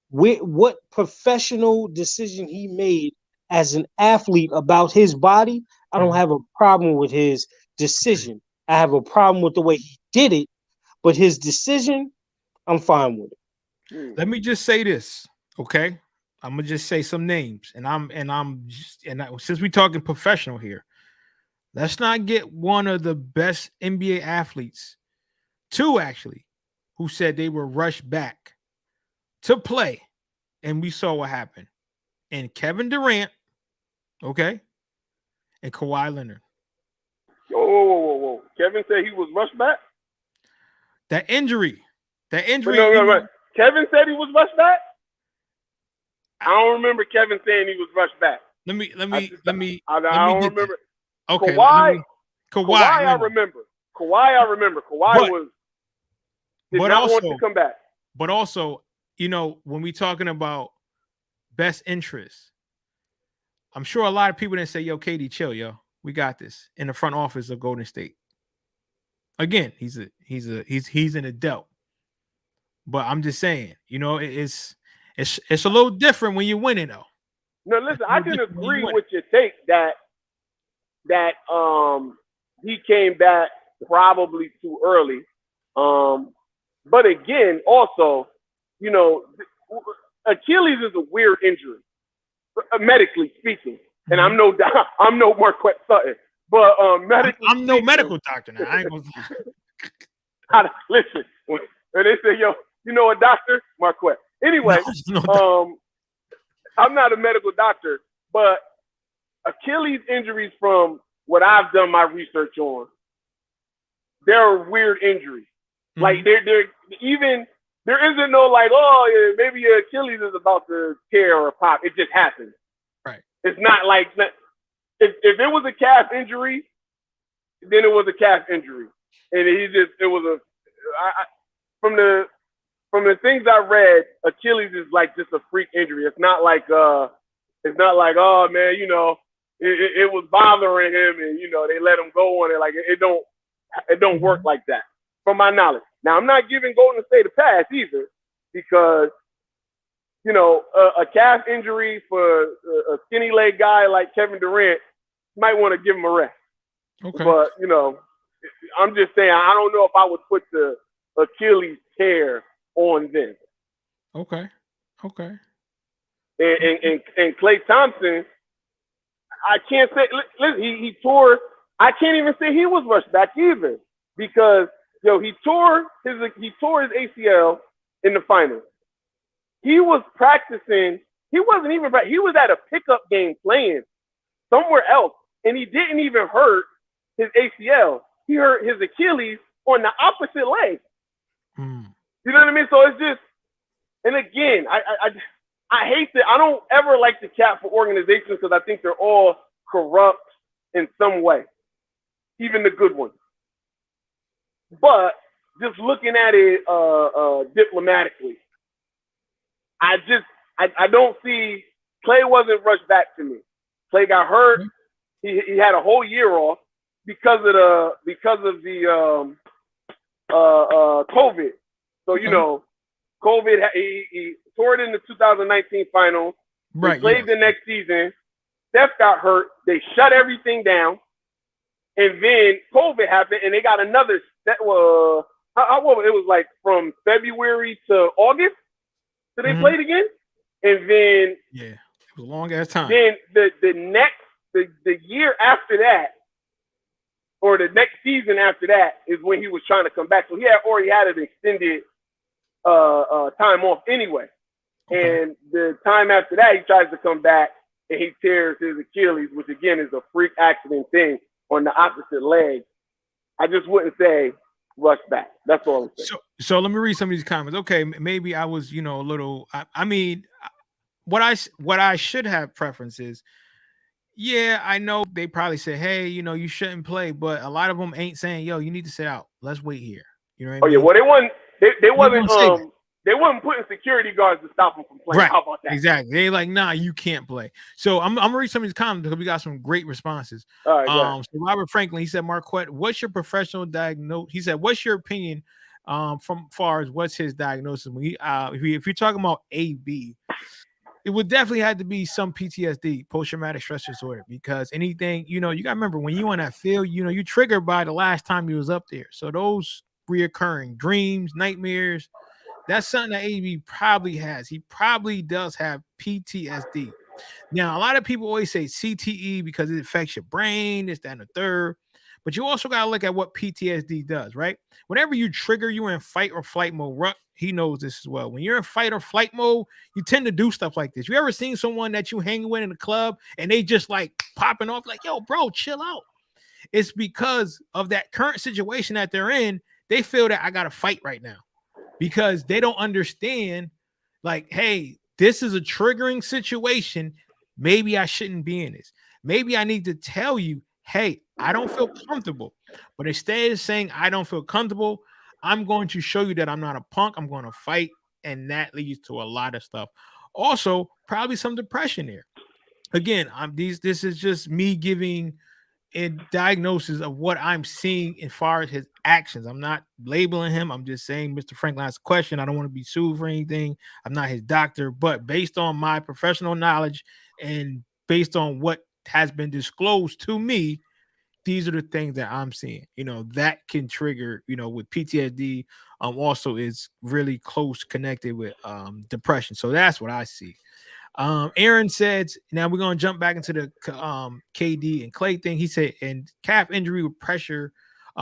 what professional decision he made as an athlete about his body, I don't have a problem with his decision. I have a problem with the way he did it, but his decision, I'm fine with it. Let me just say this, okay? I'm gonna just say some names, since we're talking professional here, let's not get one of the best NBA athletes, two actually, who said they were rushed back to play, and we saw what happened. And Kevin Durant, okay, and Kawhi Leonard. Whoa. Kevin said he was rushed back? That injury. No. Kevin said he was rushed back? I don't remember Kevin saying he was rushed back. Let me. I don't remember. Okay. Kawhi, I Leonard. remember. Kawhi did not want to come back. But also, when we talking about best interest, I'm sure a lot of people didn't say, "Yo, KD, chill, yo, we got this." In the front office of Golden State. Again, he's an adult. But I'm just saying, it's a little different when you're winning, though. No, listen, I can agree with your take that he came back probably too early. But again, also, Achilles is a weird injury, medically speaking. And I'm no Marquette Sutton, but medically I'm no medical doctor now. I ain't gonna listen. And they say, yo, you know a doctor? Marquette. Anyway, I'm not a medical doctor, but Achilles injuries, from what I've done my research on, they're weird injuries. Mm-hmm. Like they're even, there isn't no like, oh yeah, maybe your Achilles is about to tear or pop. It just happens. Right. It's not like, if it was a calf injury, then it was a calf injury, and from the things I read, Achilles is like just a freak injury. It's not like oh man, you know, it was bothering him and you know they let him go on it. Like it don't work like that, from my knowledge. Now I'm not giving Golden State a pass either, because you know a calf injury for a skinny leg guy like Kevin Durant, you might want to give him a rest. Okay. But you know, I'm just saying I don't know if I would put the Achilles tear on them. Okay. And Klay Thompson, I can't say. Listen, he tore. I can't even say he was rushed back either, because he tore his ACL in the finals. He was practicing. He wasn't even. He was at a pickup game playing somewhere else, and he didn't even hurt his ACL. He hurt his Achilles on the opposite leg. You know what I mean? So it's just, and again, I hate that. I don't ever like to cap for organizations, because I think they're all corrupt in some way, even the good ones. But just looking at it diplomatically, I don't see. Klay wasn't rushed back to me. Klay got hurt. He had a whole year off because of the COVID. So you know, COVID. He tore it in the 2019 finals. Right. He played the next season. Steph got hurt. They shut everything down, and then COVID happened, and they got another. That was it was like from February to August. So they played again, and then it was a long ass time. Then the year after that, or the next season after that, is when he was trying to come back. So he already had an extended time off anyway. Okay. And the time after that, he tries to come back and he tears his Achilles, which again is a freak accident thing on the opposite leg. I just wouldn't say rush back. That's all I'm saying. So let me read some of these comments. Okay, maybe I was, a little. I mean, what I should have preferences. Yeah, I know they probably say, hey, you shouldn't play, but a lot of them ain't saying, yo, you need to sit out. Let's wait here. You know what I mean? Yeah, well, they wasn't putting security guards to stop them from playing. Right. How about that? Exactly. They like, nah, you can't play. So I'm gonna read some of these comments because we got some great responses. All right. So Robert Franklin, he said, Marquette, what's your professional diagnosis? He said, what's your opinion from far as what's his diagnosis? When if you're talking about AB, it would definitely have to be some PTSD, post-traumatic stress disorder, because anything, you got to remember when you on that field, you're triggered by the last time you was up there. So those reoccurring dreams, nightmares, that's something that AB probably has. He probably does have PTSD. Now, a lot of people always say CTE because it affects your brain, this, that, and the third. But you also got to look at what PTSD does, right? Whenever you trigger, you're in fight or flight mode. Ruck, he knows this as well. When you're in fight or flight mode, you tend to do stuff like this. You ever seen someone that you hang with in the club and they just like popping off like, yo, bro, chill out? It's because of that current situation that they're in. They feel that I got to fight right now because they don't understand, like, hey, this is a triggering situation. Maybe I shouldn't be in this. Maybe I need to tell you, hey, I don't feel comfortable. But instead of saying I don't feel comfortable, I'm going to show you that I'm not a punk. I'm going to fight. And that leads to a lot of stuff. Also, probably some depression there. Again, this is just me giving a diagnosis of what I'm seeing as far as his actions. I'm not labeling him. I'm just saying Mr. Franklin asked a question. I don't want to be sued for anything. I'm not his doctor. But based on my professional knowledge and based on what has been disclosed to me, these are the things that I'm seeing, that can trigger, with PTSD, also is really close connected with depression. So that's what I see. Aaron said, now we're going to jump back into the KD and Klay thing. He said, and calf injury with pressure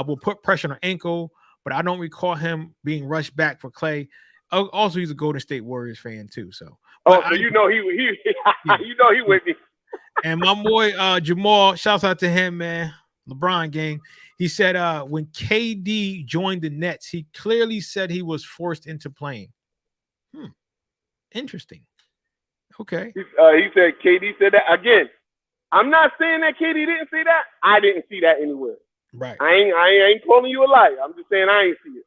will put pressure on ankle, but I don't recall him being rushed back for Clay. Also, he's a Golden State Warriors fan too. So, so you know he Yeah. you know he with me. And my boy Jamal, shouts out to him, man. LeBron gang. He said when KD joined the Nets, he clearly said he was forced into playing. Interesting. Okay. He said KD said that again. I'm not saying that KD didn't say that. I didn't see that anywhere. Right. I ain't calling you a liar. I'm just saying I ain't see it.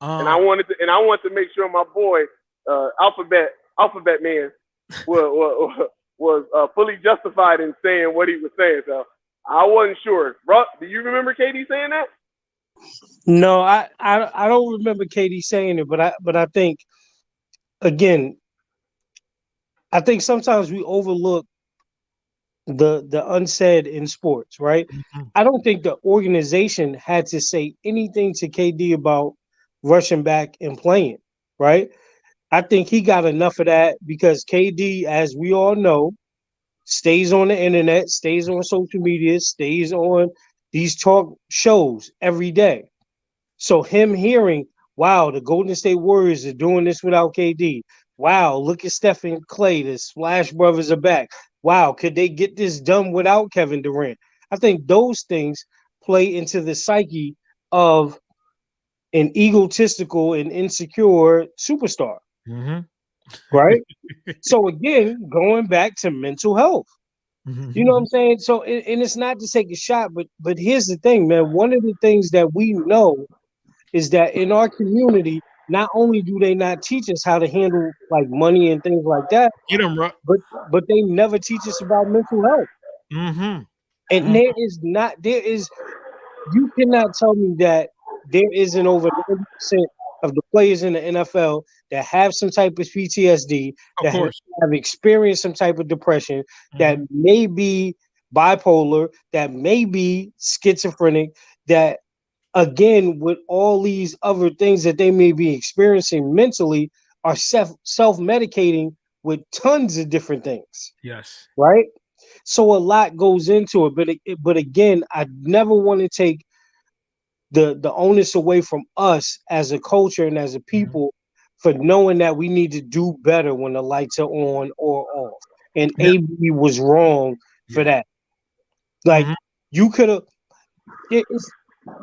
And I wanted to make sure my boy Alphabet Man was fully justified in saying what he was saying. So I wasn't sure. Bro, do you remember KD saying that? No, I don't remember KD saying it, but I think, again, I think sometimes we overlook the unsaid in sports, right? Mm-hmm. I don't think the organization had to say anything to KD about rushing back and playing, right? I think he got enough of that because KD, as we all know, stays on the internet, stays on social media, stays on these talk shows every day. So him hearing, wow, the Golden State Warriors are doing this without KD. Wow, look at Stephen Clay, the Splash Brothers are back. Wow, could they get this done without Kevin Durant? I think those things play into the psyche of an egotistical and insecure superstar, Mm-hmm. right? So again, going back to mental health. You know what I'm saying? So, and it's not to take a shot, but here's the thing, man. One of the things that we know is that in our community, not only do they not teach us how to handle like money and things like that, Get him, bro. but they never teach us about mental health. Mm-hmm. And you cannot tell me that there isn't over 90% of the players in the NFL that have some type of PTSD, Of course. have experienced some type of depression, that may be bipolar, that may be schizophrenic, that again, with all these other things that they may be experiencing mentally, are self-medicating with tons of different things. Yes. Right? So a lot goes into it, but again, I never want to take the onus away from us as a culture and as a people for knowing that we need to do better when the lights are on or off. And AB was wrong for that. Like you could have,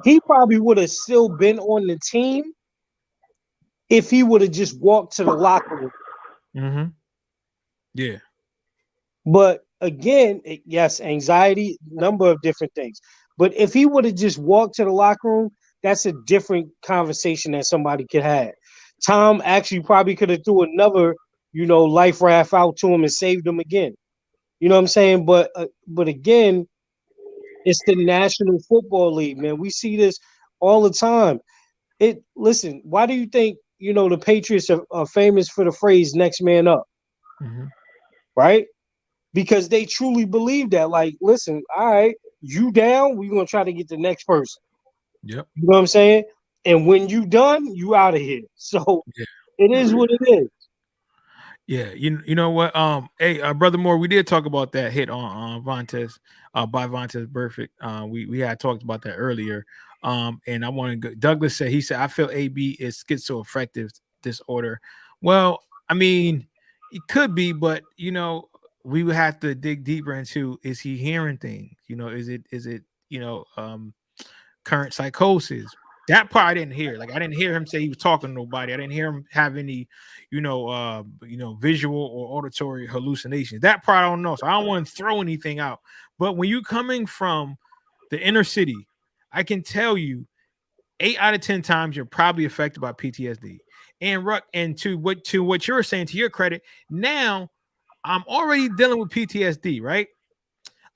he probably would have still been on the team if he would have just walked to the locker room. Mm-hmm. Yeah. But again, yes, anxiety, number of different things. But if he would have just walked to the locker room, that's a different conversation that somebody could have. Tom actually probably could have threw another, life raft out to him and saved him again. You know what I'm saying? But again, it's the National Football League, man. We see this all the time. Listen, why do you think, the Patriots are famous for the phrase next man up? Right? Because they truly believe that, like, listen, all right, you down, we're going to try to get the next person. Yep. You know what I'm saying? And when you done, you out of here. So it is what it is. Yeah, you know what? Hey, Brother Moore, we did talk about that hit on Vontaze, by Vontaze Burfict. We had talked about that earlier. And I want to go. Douglas said, I feel AB is schizoaffective disorder. Well, I mean, it could be, but we would have to dig deeper into, is he hearing things? Is it current psychosis? That part I didn't hear. Like, I didn't hear him say he was talking to nobody. I didn't hear him have any, visual or auditory hallucinations. That part I don't know. So I don't want to throw anything out. But when you're coming from the inner city, I can tell you 8 out of 10 times you're probably affected by PTSD. And to what you're saying, to your credit, now I'm already dealing with PTSD, right?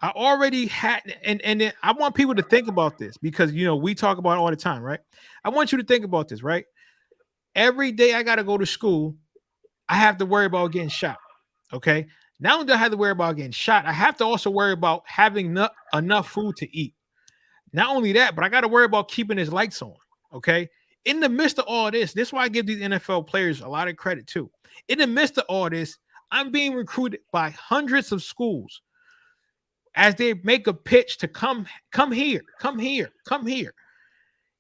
I already had, and then I want people to think about this because, we talk about it all the time, right? I want you to think about this, right? Every day I got to go to school, I have to worry about getting shot, okay? Not only do I have to worry about getting shot, I have to also worry about having enough food to eat. Not only that, but I got to worry about keeping his lights on, okay? In the midst of all this is why I give these NFL players a lot of credit too. In the midst of all this, I'm being recruited by hundreds of schools as they make a pitch to come here.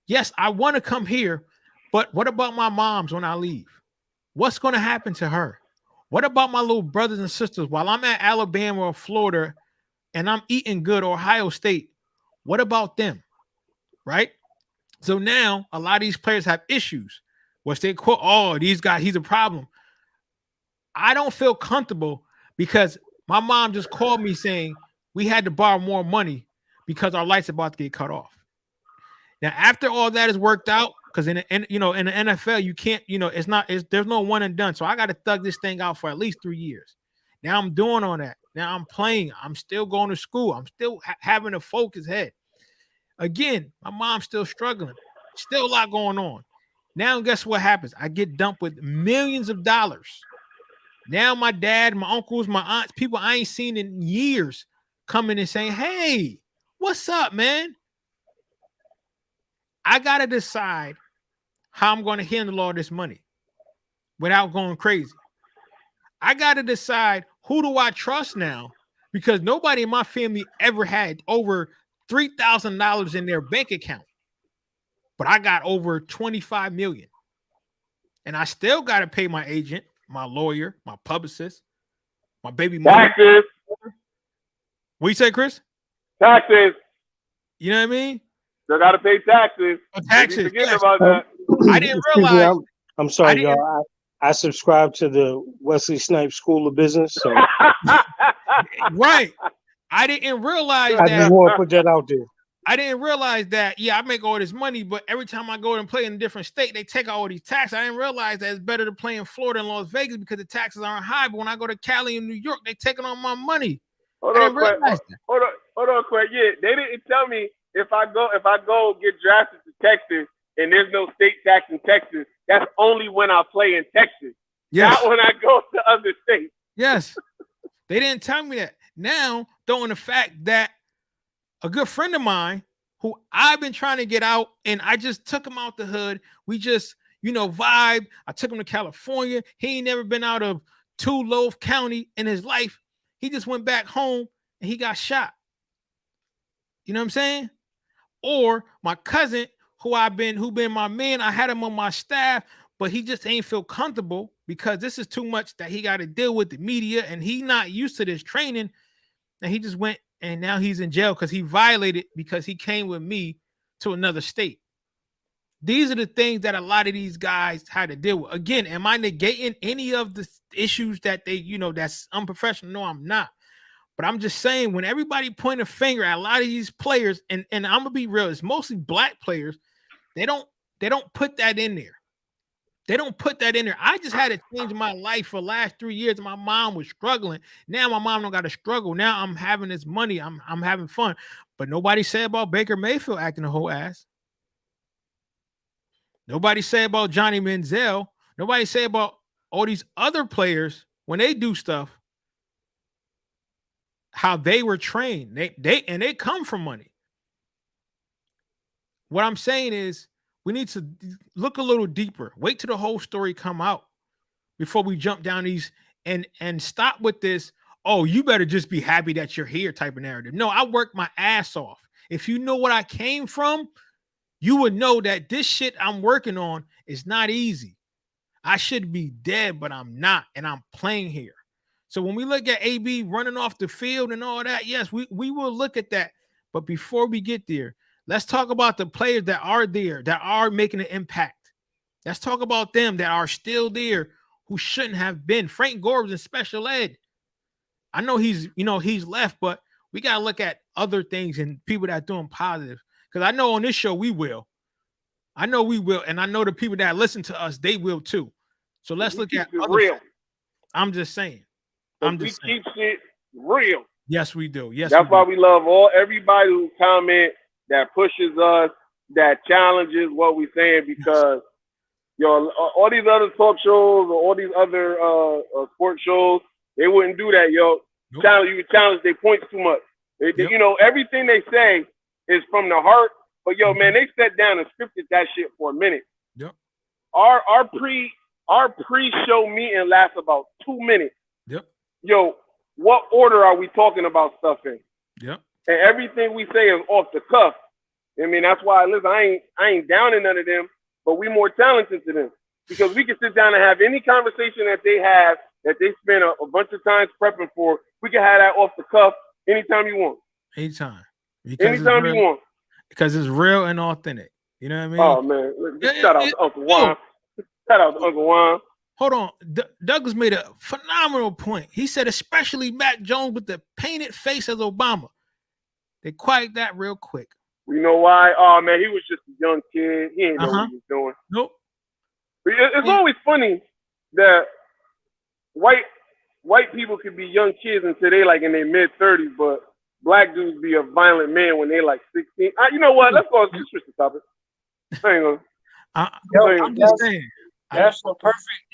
Yes, I want to come here, but what about my moms when I leave? What's going to happen to her? What about my little brothers and sisters while I'm at Alabama or Florida and I'm eating good, or Ohio State? What about them? Right? So now a lot of these players have issues, which they quote, oh, these guys, he's a problem. I don't feel comfortable because my mom just called me saying we had to borrow more money because our lights are about to get cut off. Now, after all that is worked out, because in the NFL, you can't, there's no one and done. So I got to thug this thing out for at least 3 years. Now I'm doing all that. Now I'm playing. I'm still going to school. I'm still having a focused head. Again, my mom's still struggling. Still a lot going on. Now, guess what happens? I get dumped with millions of dollars. Now my dad, my uncles, my aunts, people I ain't seen in years coming and saying, hey, what's up, man? I got to decide how I'm going to handle all this money without going crazy. I got to decide who do I trust now, because nobody in my family ever had over $3,000 in their bank account. But I got over 25 million. And I still got to pay my agent, my lawyer, my publicist, my baby mother. Taxes. What you say, Chris? Taxes. You know what I mean? Still got to pay taxes. Taxes. Forget Yes. about that. I didn't realize. I'm sorry, y'all. I subscribe to the Wesley Snipes School of Business. So. Right. I didn't realize I that. just want to put that out there. I didn't realize that. Yeah, I make all this money, but every time I go and play in a different state, they take out all these taxes. I didn't realize that it's better to play in Florida and Las Vegas because the taxes aren't high. But when I go to Cali and New York, they taking on my money. Hold on, quick. Yeah, they didn't tell me if I go get drafted to Texas and there's no state tax in Texas, that's only when I play in Texas. Yes. Not when I go to other states. Yes. They didn't tell me that. Now, throwing the fact that a good friend of mine who I've been trying to get out, and I just took him out the hood. We just, vibe. I took him to California. He ain't never been out of Tulare County in his life. He just went back home and he got shot. You know what I'm saying? Or my cousin who been my man, I had him on my staff, but he just ain't feel comfortable because this is too much that he got to deal with the media, and he not used to this training. And he just went, and now he's in jail because he violated, because he came with me to another state. These are the things that a lot of these guys had to deal with. Again, am I negating any of the issues that they, that's unprofessional? No, I'm not. But I'm just saying, when everybody point a finger at a lot of these players, and I'm gonna be real, it's mostly black players. They don't put that in there. They don't put that in there. I just had to change my life for the last 3 years. My mom was struggling. Now my mom don't got to struggle. Now I'm having this money. I'm having fun. But nobody said about Baker Mayfield acting a whole ass. Nobody said about Johnny Manziel. Nobody said about all these other players when they do stuff, how they were trained. They come from money. What I'm saying is, we need to look a little deeper. Wait till the whole story come out before we jump down these and stop with this. Oh, you better just be happy that you're here type of narrative. No, I worked my ass off. If you know what I came from, you would know that this shit I'm working on is not easy. I should be dead, but I'm not, and I'm playing here. So when we look at AB running off the field and all that, yes, we will look at that. But before we get there, let's talk about the players that are there, that are making an impact. Let's talk about them that are still there who shouldn't have been. Frank Gore was in special ed. I know he's left, but we got to look at other things and people that are doing positive. Because I know on this show we will. I know we will. And I know the people that listen to us, they will too. So let's look at other real. I'm just saying. We keep shit real. Yes, we do. Yes, that's why we love everybody who comment, that pushes us, that challenges what we're saying, because all these other talk shows or all these other sports shows, they wouldn't do that, yo. Nope. Challenge their points too much. Everything they say is from the heart, but man, they sat down and scripted that shit for a minute. Yep. Our pre-show meeting lasts about 2 minutes. Yep. Yo, what order are we talking about stuff in? Yep. And everything we say is off the cuff. I mean, that's why, listen, I ain't downing none of them, but we more talented than them. Because we can sit down and have any conversation that they have, that they spend a bunch of times prepping for. We can have that off the cuff anytime you want. Anytime. Anytime you want. Because it's real and authentic. You know what I mean? Oh, man. Shout out to Uncle Juan. Shout out to Uncle Juan. Hold on. Douglas made a phenomenal point. He said, especially Mac Jones with the painted face as Obama. They quiet that real quick. You know why? Oh, man, he was just a young kid. He ain't know what he was doing. Nope. It's always funny that white people could be young kids until they like in their mid-30s, but black dudes be a violent man when they like 16. You know what? Let's switch the topic. Hang on. I'm just saying. That's a perfect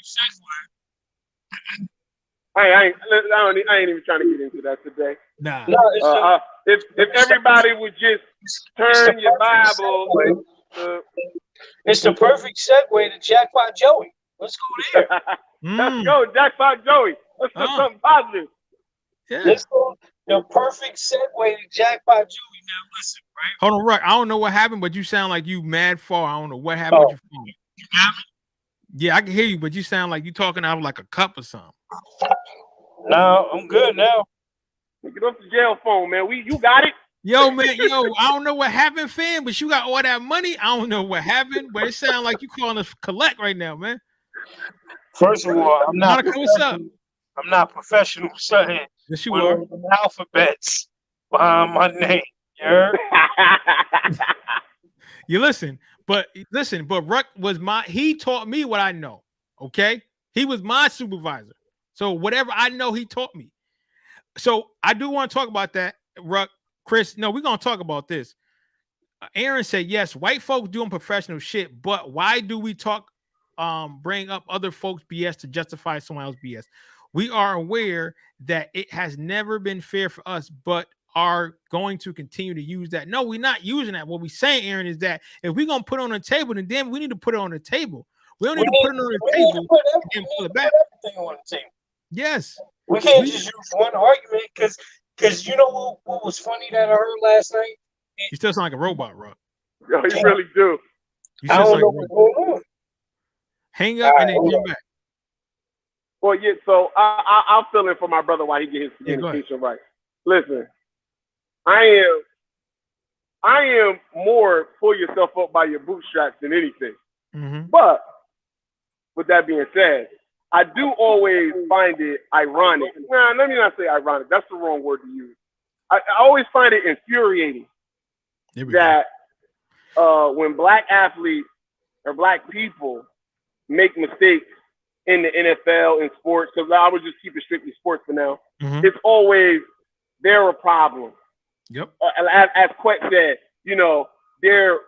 segue. I ain't even trying to get into that today. Nah. No, if everybody would just turn your Bible. It's the perfect segue to Jackpot Joey. Let's go there. Let's go, Jackpot Joey. Let's do something positive. Yeah. Let's go. The perfect segue to Jackpot Joey. Now listen, right? Hold on, Ruck. I don't know what happened, but you sound like you mad far. I don't know what happened with your phone. You got me? Yeah, I can hear you, but you sound like you talking out of like a cup or something. No, I'm good now. Get off the jail phone, man. You got it. Yo, man, I don't know what happened, fam, but you got all that money. I don't know what happened, but it sounds like you calling us collect right now, man. First of all, I'm not. Monica, what's up? I'm not professional, son. Yes, you are. Alphabets behind my name. You heard? You listen, but Ruck was he taught me what I know. Okay, he was my supervisor, so whatever I know, he taught me. So I do want to talk about that, Ruck. Chris, no, we're gonna talk about this. Aaron said yes, white folks doing professional shit, but why do we bring up other folks' BS to justify someone else's BS? We are aware that it has never been fair for us, but are going to continue to use that. No, we're not using that. What we're saying, Aaron, is that if we're gonna put it on the table, then we need to put it on the table. We don't need to put it on the table and pull it back. Everything on the table. Yes. We can't just use one argument because you know what was funny that I heard last night? You still sound like a robot, Rob. Yo, you really do. You still sound like a robot. Hang up and then come back. Well, yeah, so I'll fill in for my brother while he gets his communication right. Listen, I am more pull yourself up by your bootstraps than anything. Mm-hmm. But with that being said, I do always find it ironic. Nah, let me not say ironic. That's the wrong word to use. I always find it infuriating that when black athletes or black people make mistakes in the NFL and sports, because I would just keep it strictly sports for now, it's always they're a problem. Yep. As Quet said, they're,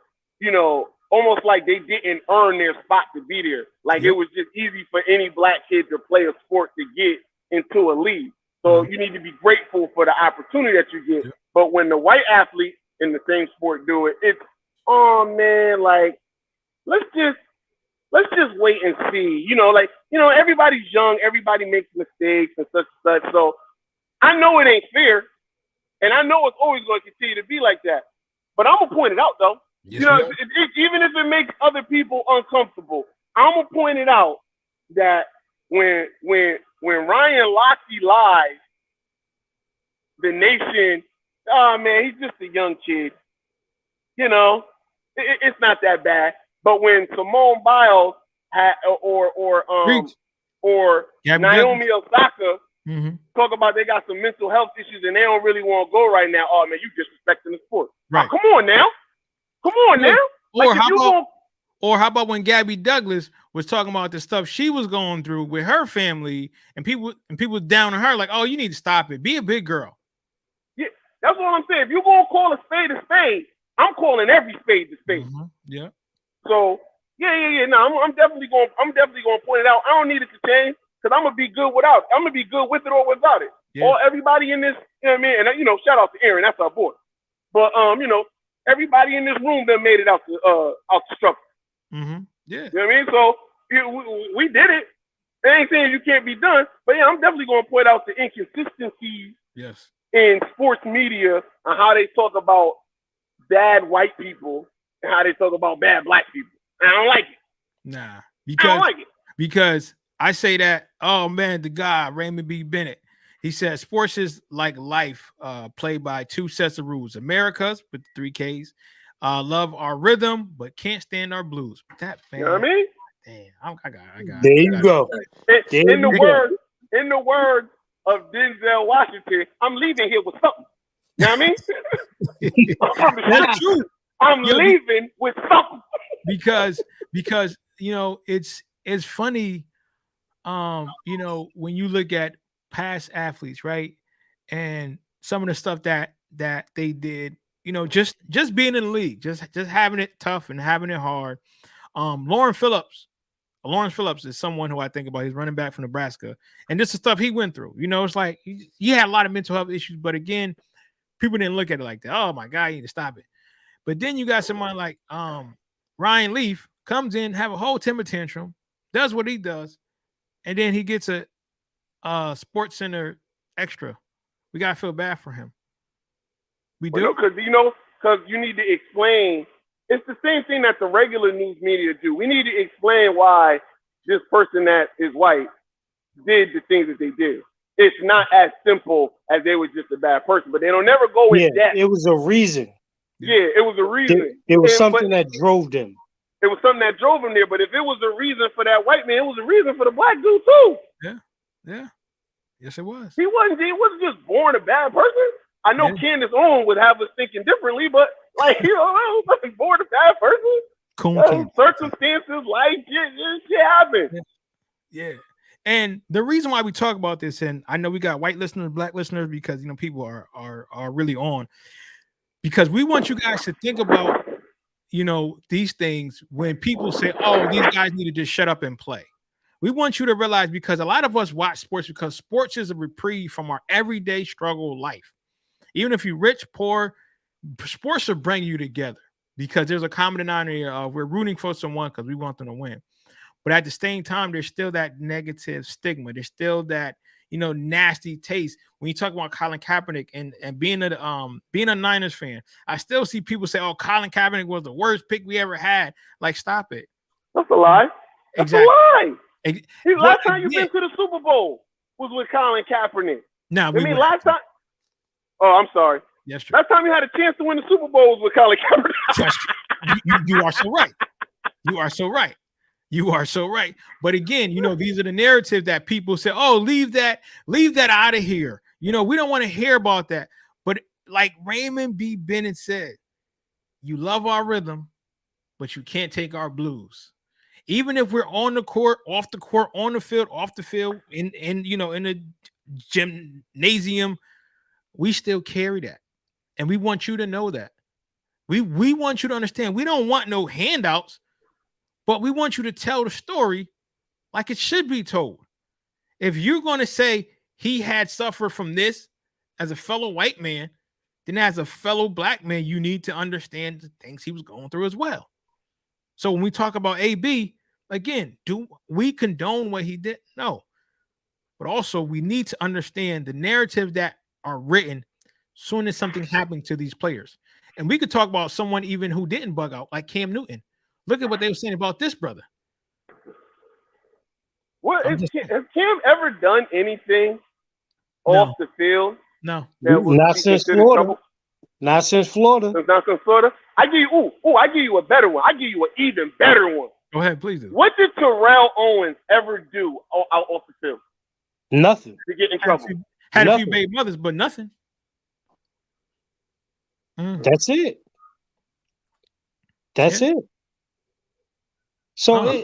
almost like they didn't earn their spot to be there. Like it was just easy for any black kid to play a sport to get into a league. So you need to be grateful for the opportunity that you get. Yep. But when the white athletes in the same sport do it, it's, oh man, like, let's just wait and see. Everybody's young, everybody makes mistakes and such and such. So I know it ain't fair, and I know it's always going to continue to be like that. But I'm gonna point it out though. Yes, even if it makes other people uncomfortable, I'm gonna point it out that when Ryan Lochte lies, the nation, oh man, he's just a young kid. It's not that bad. But when Simone Biles or Naomi Osaka talk about they got some mental health issues and they don't really want to go right now, oh man, you disrespecting the sport. Right. Come on now. Or how about when Gabby Douglas was talking about the stuff she was going through with her family and people down on her like, oh, you need to stop it. Be a big girl. Yeah, that's what I'm saying. If you're gonna call a spade, I'm calling every spade a spade. Yeah. So yeah. No, I'm definitely going to point it out. I don't need it to change because I'm gonna be good without it. I'm gonna be good with it or without it. Yeah. Or everybody in this, you know what I mean? And shout out to Aaron, that's our boy. But everybody in this room that made it out the struggle. Mm-hmm. Yeah. You know what I mean? So we did it. It ain't saying you can't be done, but yeah, I'm definitely going to point out the inconsistencies in sports media and how they talk about bad white people and how they talk about bad black people. And I don't like it. Nah, I don't like it. because I say that. Oh man, the guy Raymond B. Bennett. He said sports is like life, played by two sets of rules. America's with the 3 Ks. Love our rhythm, but can't stand our blues. That man, You know what I mean? damn, I got. There you go. In the words of Denzel Washington, I'm leaving here with something. You know what I mean? That's true. I'm leaving with something. because it's funny, when you look at past athletes, right, and some of the stuff that they did, just being in the league, just having it tough and having it hard. Lawrence Phillips is someone who I think about. He's running back from Nebraska, and this is stuff he went through. It's like he had a lot of mental health issues, but again, people didn't look at it like that. Oh my God, you need to stop it. But then you got someone like Ryan Leaf comes in, have a whole temper tantrum, does what he does, and then he gets a Sports Center extra. We gotta feel bad for him. We do, because you need to explain. It's the same thing that the regular news media do. We need to explain why this person that is white did the things that they did. It's not as simple as they were just a bad person, but they don't never go in depth. It was a reason. Yeah, it was a reason. It was something that drove them. It was something that drove him there. But if it was a reason for that white man, it was a reason for the black dude too. Yeah. Yes, it was. He wasn't just born a bad person. I know Candace Owen would have us thinking differently, but he wasn't born a bad person. Circumstances, life, shit happened. Yeah. And the reason why we talk about this, and I know we got white listeners, black listeners, because people are really on, because we want you guys to think about these things when people say, oh, these guys need to just shut up and play. We want you to realize, because a lot of us watch sports because sports is a reprieve from our everyday struggle life. Even if you're rich, poor, sports will bring you together because there's a common denominator of we're rooting for someone because we want them to win. But at the same time, there's still that negative stigma. There's still that, nasty taste. When you talk about Colin Kaepernick and being a Niners fan, I still see people say, oh, Colin Kaepernick was the worst pick we ever had. Like, stop it. That's a lie. That's exactly. a lie. Last time you've been to the Super Bowl was with Colin Kaepernick. Last time. Oh, I'm sorry. Yes, true. Last time you had a chance to win the Super Bowl was with Colin Kaepernick. You are so right. You are so right. You are so right. But again, these are the narratives that people say, oh, leave that out of here. We don't want to hear about that. But like Raymond B. Bennett said, you love our rhythm, but you can't take our blues. Even if we're on the court, off the court, on the field, off the field, in the gymnasium, we still carry that. And we want you to know that. We want you to understand. We don't want no handouts, but we want you to tell the story like it should be told. If you're going to say he had suffered from this as a fellow white man, then as a fellow black man, you need to understand the things he was going through as well. So when we talk about AB, again, do we condone what he did? No. But also we need to understand the narratives that are written soon as something happened to these players. And we could talk about someone even who didn't bug out, like Cam Newton. Look at what they were saying about this brother. Has Cam ever done anything off the field? No. Not since Florida. Not since Florida. Not since Florida. I give you a better one. I give you an even better one. Go ahead, please do. What did Terrell Owens ever do out off the field? Nothing. To get in trouble. Had a few baby mothers, but nothing. That's it. That's it. So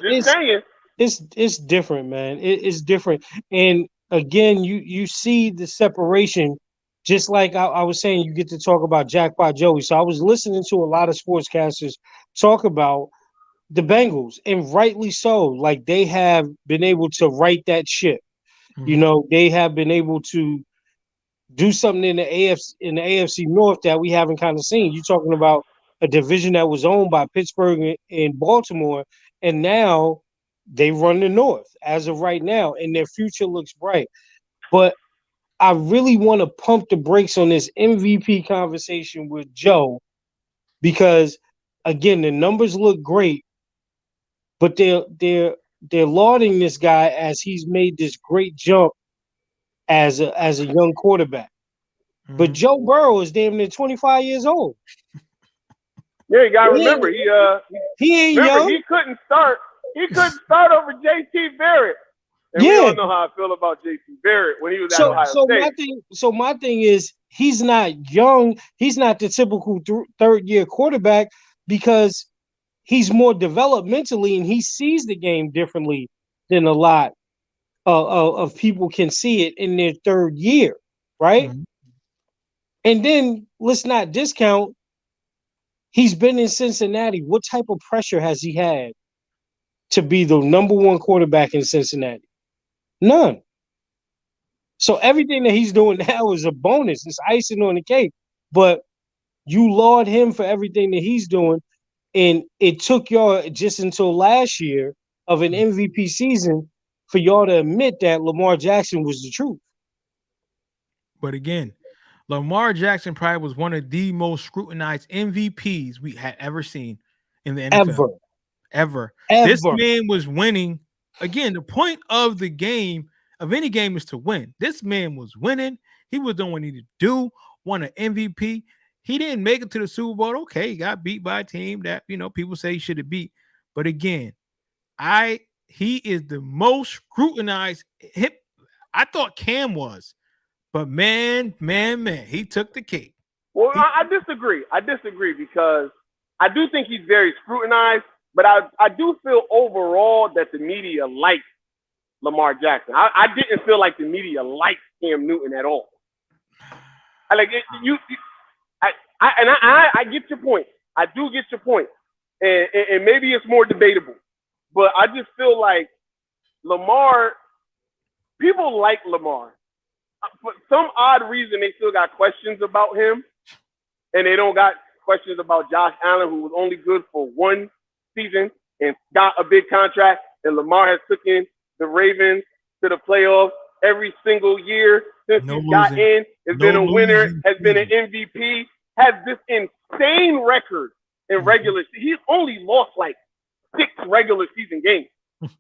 it's different, man. It's different. And again, you see the separation. Just like I was saying, you get to talk about Jackpot Joey. So I was listening to a lot of sportscasters talk about the Bengals, and rightly so. Like, they have been able to right that ship. They have been able to do something in the AFC North that we haven't kind of seen. You're talking about a division that was owned by Pittsburgh and Baltimore, and now they run the North as of right now, and their future looks bright. But I really want to pump the brakes on this MVP conversation with Joe, because again, the numbers look great, but they're lauding this guy as he's made this great jump as a young quarterback. Mm-hmm. But Joe Burrow is damn near 25 years old. Yeah, you gotta remember he ain't young. He couldn't start. He couldn't start over J.T. Barrett. And we all know how I feel about J.T. Barrett when he was at Ohio State. My thing is, he's not young. He's not the typical third-year quarterback because he's more developmentally and he sees the game differently than a lot of people can see it in their third year, right? Mm-hmm. And then let's not discount, he's been in Cincinnati. What type of pressure has he had to be the number one quarterback in Cincinnati? None. So everything that he's doing now is a bonus. It's icing on the cake. But you laud him for everything that he's doing. And it took y'all just until last year of an MVP season for y'all to admit that Lamar Jackson was the truth. But again, Lamar Jackson probably was one of the most scrutinized MVPs we had ever seen in the NFL. Ever. This man was winning. Again, the point of the game, of any game, is to win. This man was winning. He was doing what he needed to do, won an MVP. He didn't make it to the Super Bowl. Okay, he got beat by a team that, people say he should have beat. But again, he is the most scrutinized. I thought Cam was. But man, he took the cake. Well, I disagree. I disagree because I do think he's very scrutinized, but I do feel overall that the media likes Lamar Jackson. I didn't feel like the media liked Cam Newton at all. I get your point. I do get your point. And maybe it's more debatable. But I just feel like Lamar, people like Lamar. For some odd reason, they still got questions about him, and they don't got questions about Josh Allen, who was only good for one season and got a big contract. And Lamar has taken the Ravens to the playoffs every single year since he got in. Has been a winner, has been an MVP, has this insane record in regular season. He's only lost like 6 regular season games. He's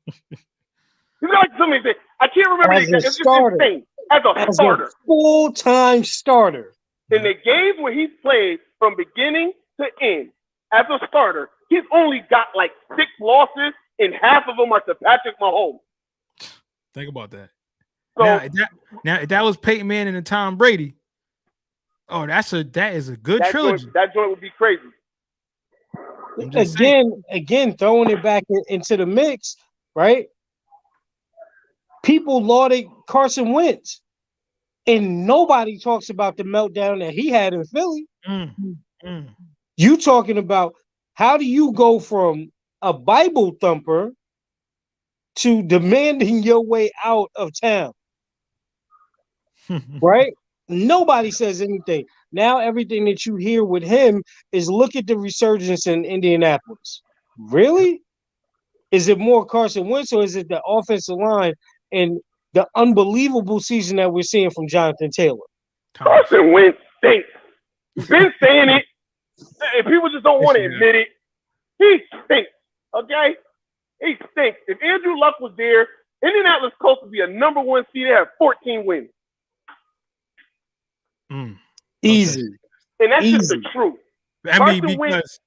got something. I can't remember the exact. It's just insane. As a starter. Full-time starter. In the games where he's played from beginning to end, as a starter, he's only got like 6 losses, and half of them are to Patrick Mahomes. Think about that. So, now, if that was Peyton Manning and Tom Brady, that is a good trilogy. That joint would be crazy. Again, throwing it back into the mix, right? People lauded Carson Wentz, and nobody talks about the meltdown that he had in Philly. You talking about how do you go from a Bible thumper to demanding your way out of town? Right? Nobody says anything. Now everything that you hear with him is look at the resurgence in Indianapolis. Really? Is it more Carson Wentz or is it the offensive line and the unbelievable season that we're seeing from Jonathan Taylor? Carson Wentz stinks. He's been saying it, and people just don't want to admit it. He stinks, okay? He stinks. If Andrew Luck was there, Indianapolis Colts would be a number 1 seed. They have 14 wins. Easy. And that's just the truth. Because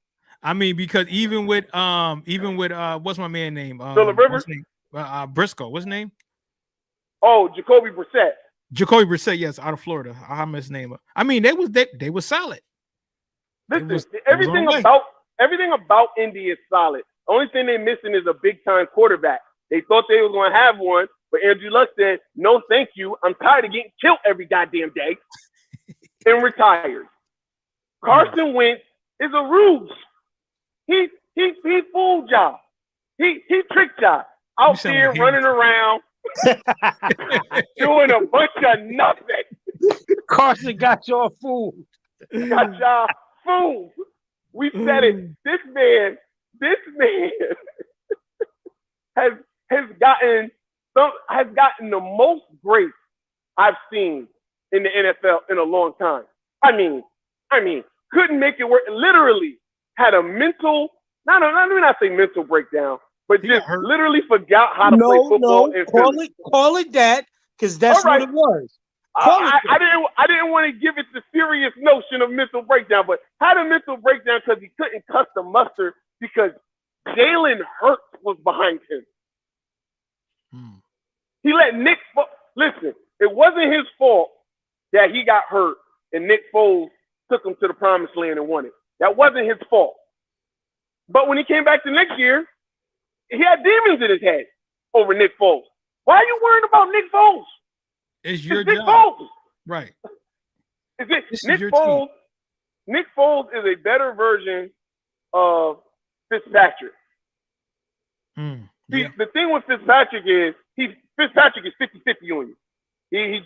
even with what's my man name? Phillip Rivers? Briscoe. What's his name? Oh, Jacoby Brissett. Jacoby Brissett, yes, out of Florida. I messed his name up. I mean, they was solid. Listen, everything about Indy is solid. The only thing they're missing is a big-time quarterback. They thought they were going to have one, but Andrew Luck said, no, thank you. I'm tired of getting killed every goddamn day. And retired. Carson Wentz is a ruse. He fooled y'all. He tricked y'all. Out there running around doing a bunch of nothing. Carson got y'all fooled. Got y'all fooled. We said it. This man has gotten the most grace I've seen in the NFL in a long time. I mean, couldn't make it work. Literally, had a mental, let me not say mental breakdown, but He just got hurt. literally forgot how to play football in Philly. Call it that, because that's All right. what it was. Call it I that. I didn't want to give it the serious notion of mental breakdown, but had a mental breakdown because he couldn't cuss the mustard because Jalen Hurts was behind him. He let Nick listen. It wasn't his fault that he got hurt and Nick Foles took him to the promised land and won it. That wasn't his fault. But when he came back the next year, he had demons in his head over Nick Foles. Why are you worrying about Nick Foles? It's your Nick job. Foles. Right. Nick Foles. Nick Foles is a better version of Fitzpatrick. See, the thing with Fitzpatrick is Fitzpatrick is 50-50 on you.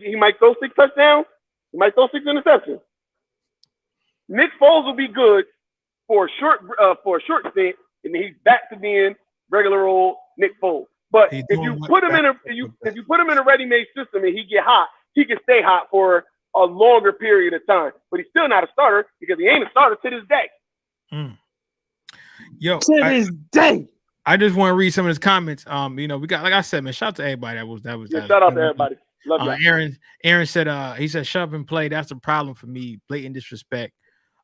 He might throw 6 touchdowns. He might throw 6 interceptions. Nick Foles will be good for a short stint, and then he's back to being regular old Nick Foles. But if you put him in a ready-made system and he get hot, he can stay hot for a longer period of time. But he's still not a starter because he ain't a starter to this day. Yo, to this day. I just want to read some of his comments. We got, like I said, man, shout out to everybody. Shout out to everybody. Love you. Aaron said, he said, shove and play. That's the problem for me. Blatant disrespect.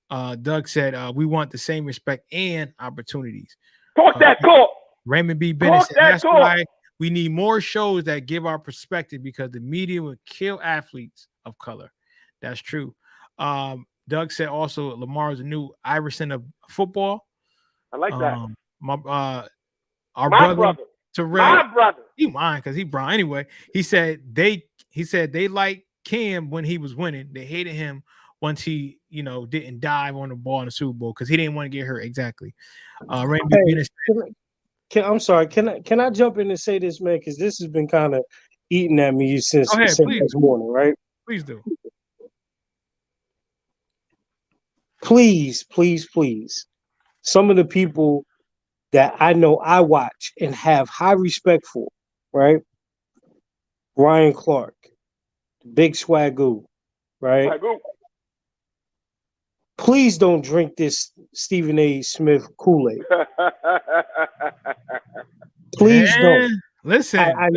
Doug said, we want the same respect and opportunities. Talk that talk. Raymond B. Bennett said, that's why we need more shows that give our perspective because the media will kill athletes of color. That's true. Doug said also Lamar is a new Iverson of football. I like that. Our brother Terrell. My brother. He mine because he brown. Anyway, he said they liked Cam when he was winning. They hated him once he, didn't dive on the ball in the Super Bowl because he didn't want to get hurt. Exactly. I'm sorry. Can I jump in and say this, man? Because this has been kind of eating at me since this morning, right? Please do. Please. Some of the people that I know I watch and have high respect for, right? Ryan Clark, Big Swagoo, right? Swagoo. Please don't drink this Stephen A. Smith Kool-Aid. Please don't. Listen. I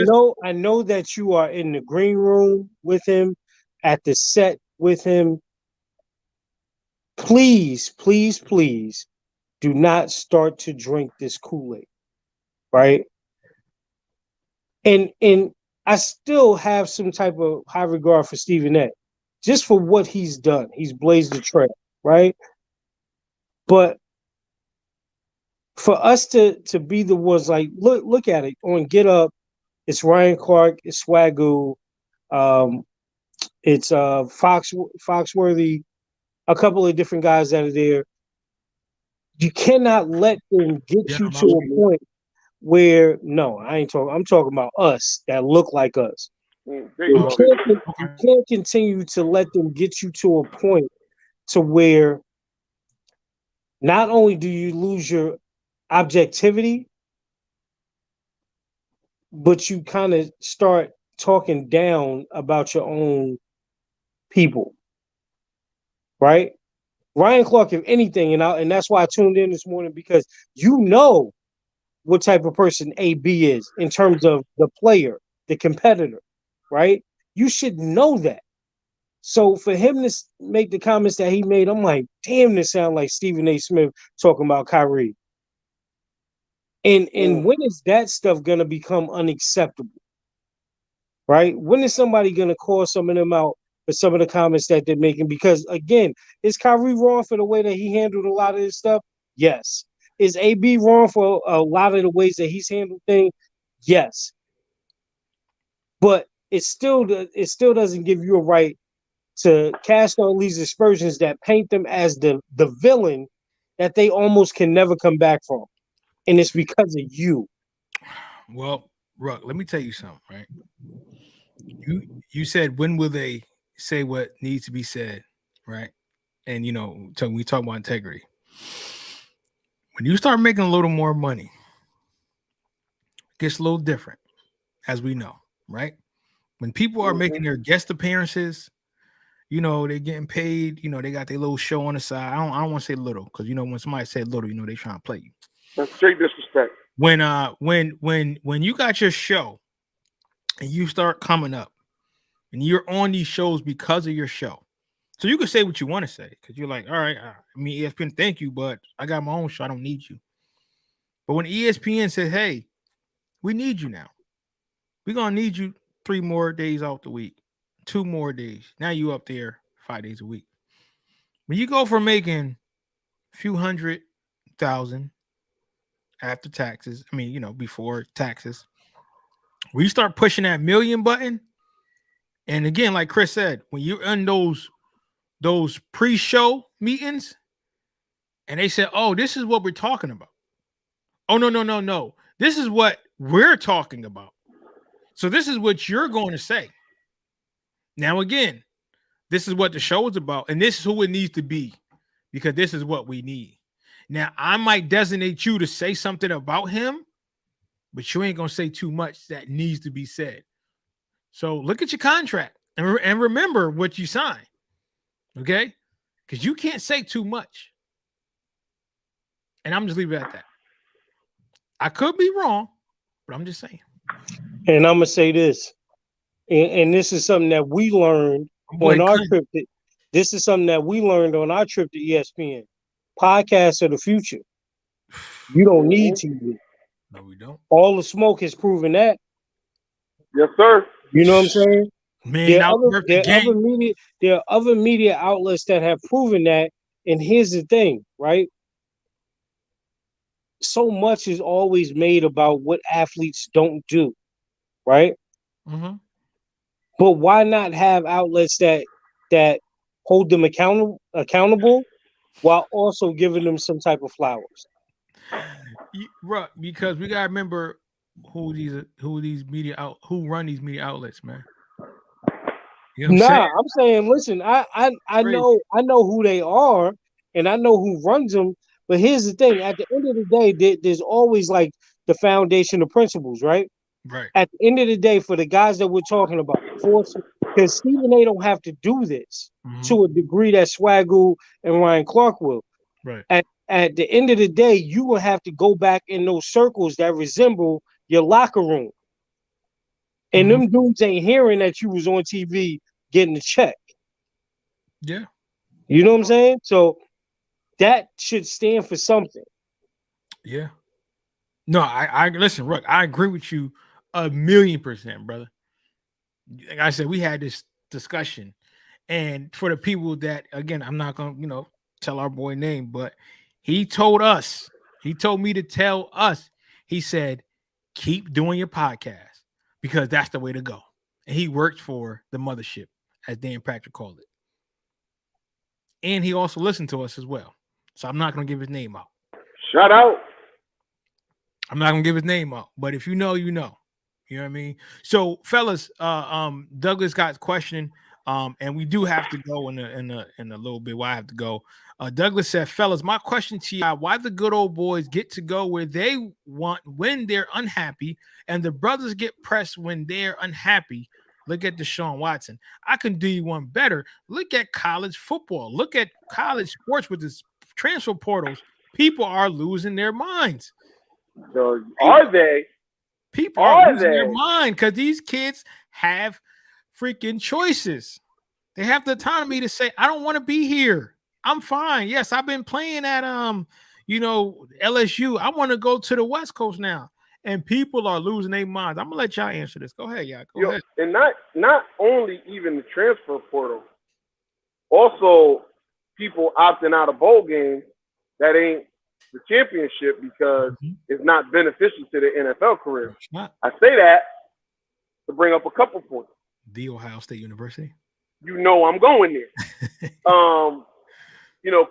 know that you are in the green room with him, at the set with him. Please do not start to drink this Kool-Aid, right? And I still have some type of high regard for Stephen A. just for what he's done. He's blazed the trail, right? But for us to be the ones like look at it on Get Up, it's Ryan Clark, it's Swagoo, it's Foxworthy, a couple of different guys that are there. You cannot let them get you to a point where I'm talking about us that look like us. You can't continue to let them get you to a point to where not only do you lose your objectivity, but you kind of start talking down about your own people, right? Ryan Clark, if anything, and that's why I tuned in this morning, because you know what type of person AB is in terms of the player, the competitor, right? You should know that. So for him to make the comments that he made, I'm like, damn, this sound like Stephen A. Smith talking about Kyrie. And when is that stuff gonna become unacceptable? Right? When is somebody gonna call some of them out for some of the comments that they're making? Because again, is Kyrie wrong for the way that he handled a lot of this stuff? Yes. Is AB wrong for a lot of the ways that he's handled things? Yes. But it still doesn't give you a right to cast on these aspersions that paint them as the villain that they almost can never come back from. And it's because of you. Well, Ruck, let me tell you something, right? You said, when will they say what needs to be said, right? And, we talk about integrity. When you start making a little more money, it gets a little different, as we know, right? When people are making their guest appearances you know, they're getting paid. You know, they got their little show on the side. I don't want to say little because you know when somebody said little, you know they trying to play you. That's straight disrespect. When you got your show and you start coming up and you're on these shows because of your show. So you can say what you want to say because you're like, all right, I mean, ESPN, thank you, but I got my own show. I don't need you. But when ESPN says, hey, we need you now. We're going to need you 3 more days out the week, 2 more days. Now you up there 5 days a week. When you go from making a few $100,000 after taxes, I mean, you know, before taxes, when you start pushing that million button, and again, like Chris said, when you're in those pre-show meetings and they said, oh, this is what we're talking about. Oh, no. This is what we're talking about. So this is what you're going to say. Now, again, this is what the show is about, and this is who it needs to be because this is what we need. Now, I might designate you to say something about him, but you ain't going to say too much that needs to be said. So look at your contract and remember what you signed, okay? Because you can't say too much. And I'm just leaving it at that. I could be wrong, but I'm just saying. And I'm gonna say this, and this is something that we learned on our trip. This is something that we learned on our trip to ESPN. Podcasts are the future. You don't need TV. No, we don't. All the smoke has proven that. Yes, sir. You know what I'm saying? Man, there are other media outlets that have proven that. And here's the thing, right? So much is always made about what athletes don't do, right? Mm-hmm. But why not have outlets that hold them accountable while also giving them some type of flowers? Right, because we gotta remember who run these media outlets, man. You know I'm saying, listen, I know who they are and I know who runs them. But here's the thing: at the end of the day, there's always like the foundation of principles, right? Right. At the end of the day, for the guys that we're talking about, because Stephen A. don't have to do this to a degree that Swagoo and Ryan Clark will. Right. At the end of the day, you will have to go back in those circles that resemble your locker room. And them dudes ain't hearing that you was on TV getting a check. Yeah. You know what I'm saying? So that should stand for something. Yeah. No, I listen, Rook, I agree with you 1,000,000%, brother. Like I said, we had this discussion. And for the people that, again, I'm not going to, tell our boy name, but he told me to tell us, he said, keep doing your podcast because that's the way to go. And he worked for the mothership, as Dan Patrick called it. And he also listened to us as well. So I'm not going to give his name out. Shout out. I'm not going to give his name out. But if you know, you know. You know what I mean? So, fellas, Douglas got questioning, and we do have to go in a little bit. Why I have to go? Douglas said, "Fellas, my question to you: why the good old boys get to go where they want when they're unhappy, and the brothers get pressed when they're unhappy? Look at Deshaun Watson. I can do you one better. Look at college football. Look at college sports with this transfer portals. People are losing their minds. So are they?" People are losing their mind because these kids have freaking choices. They have the autonomy to say, I don't want to be here. I'm fine. Yes, I've been playing at LSU. I want to go to the West Coast now. And people are losing their minds. I'm gonna let y'all answer this. Go ahead, y'all. Go ahead. And not only even the transfer portal, also people opting out of bowl games that ain't the championship because it's not beneficial to their NFL career. I say that to bring up a couple points. The Ohio State University. You know I'm going there.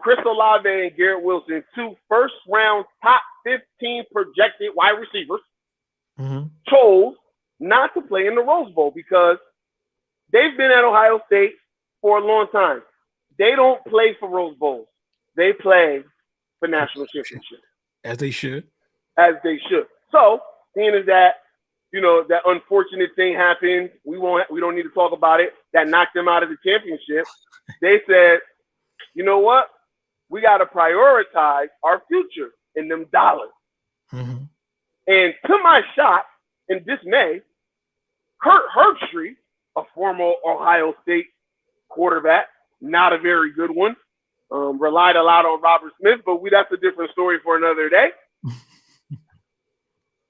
Chris Olave and Garrett Wilson, 2 first-round top 15 projected wide receivers, chose not to play in the Rose Bowl because they've been at Ohio State for a long time. They don't play for Rose Bowls. They play for national championship. As they should. So, seeing as that, that unfortunate thing happened. We don't need to talk about it. That knocked them out of the championship. They said, you know what? We got to prioritize our future in them dollars. Mm-hmm. And to my shock and dismay, Kurt Herbstreit, a former Ohio State quarterback, not a very good one, relied a lot on Robert Smith, but that's a different story for another day,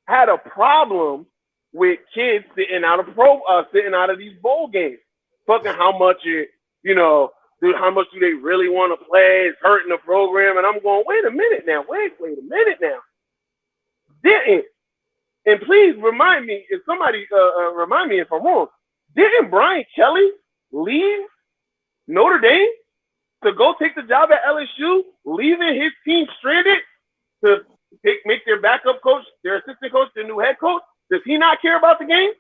had a problem with kids sitting out of these bowl games. Fucking how much how much do they really want to play? It's hurting the program. And I'm going, wait a minute now. Didn't. And please remind me, if somebody remind me if I'm wrong, didn't Brian Kelly leave Notre Dame to go take the job at LSU, leaving his team stranded to make their backup coach, their assistant coach, their new head coach? Does he not care about the game?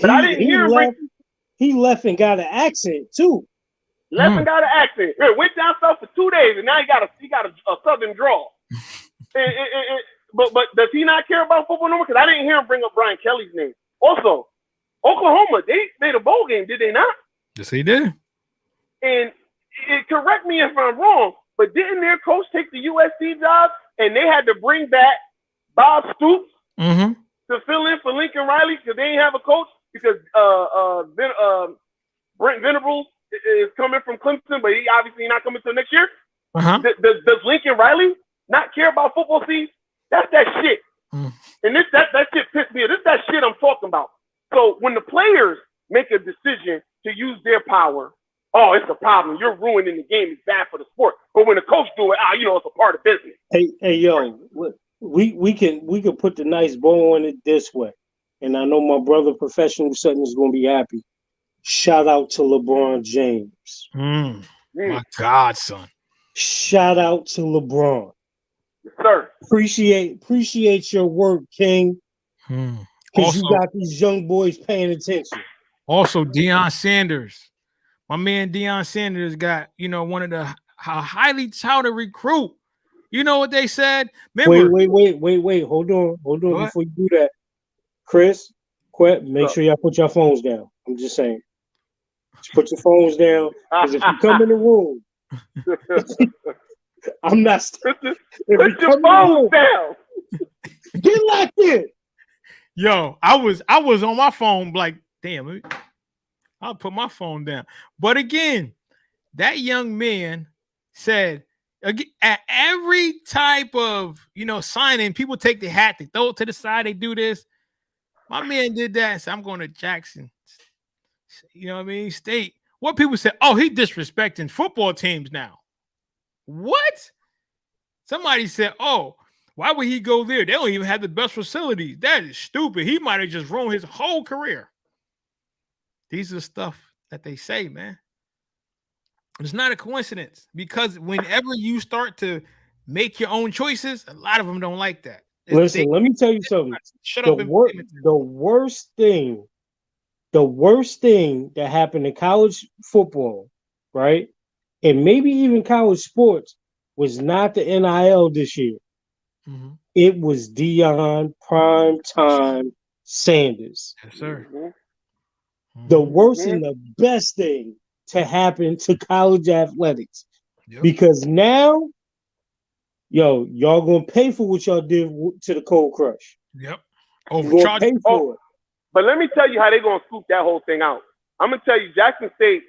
But I didn't hear him. He left and got an accent too. Left and got an accent. Went down south for 2 days, and now he got a southern drawl. But does he not care about football no more? Because I didn't hear him bring up Brian Kelly's name. Also, Oklahoma, they made a bowl game, did they not? Yes, he did. And correct me if I'm wrong, but didn't their coach take the USC job, and they had to bring back Bob Stoops to fill in for Lincoln Riley because they didn't have a coach because Brent Venables is coming from Clemson, but he obviously not coming until next year. Does Lincoln Riley not care about football? See, that's that shit. And that shit pissed me off. This is that shit I'm talking about. So when the players make a decision to use their power, oh, it's a problem. You're ruining the game. It's bad for the sport. But when the coach do it, it's a part of business. Hey, yo, we can put the nice bow on it this way. And I know my brother, Professional Sutton, is going to be happy. Shout out to LeBron James. My God, son. Shout out to LeBron. Yes, sir. Appreciate your work, King. Because you got these young boys paying attention. Also, Deion Sanders. My man Deion Sanders got, one of the highly touted recruit. You know what they said? Remember, wait. Hold on. Before you do that. Chris, make sure y'all put your phones down. I'm just saying. Just put your phones down. Because if you come in the room, I'm not. Put your phones down. Get locked in. Yo, I was on my phone like, damn, I'll put my phone down. But again, that young man said, at every type of, signing, people take the hat, they throw it to the side, they do this. My man did that and said, I'm going to Jackson. You know what I mean? State. What people said, oh, he disrespecting football teams now. What? Somebody said, oh, why would he go there? They don't even have the best facilities. That is stupid. He might have just ruined his whole career. These are stuff that they say, man. It's not a coincidence because whenever you start to make your own choices, a lot of them don't like that. Listen, let me tell you something. The worst thing that happened in college football, right? And maybe even college sports was not the NIL this year. It was Deion Prime Time Sanders. Yes, sir. The worst and the best thing to happen to college athletics. Because now, y'all gonna pay for what y'all did to the Cold Crush. Overcharge. Pay for it. But let me tell you how they're gonna scoop that whole thing out. I'm gonna tell you, Jackson State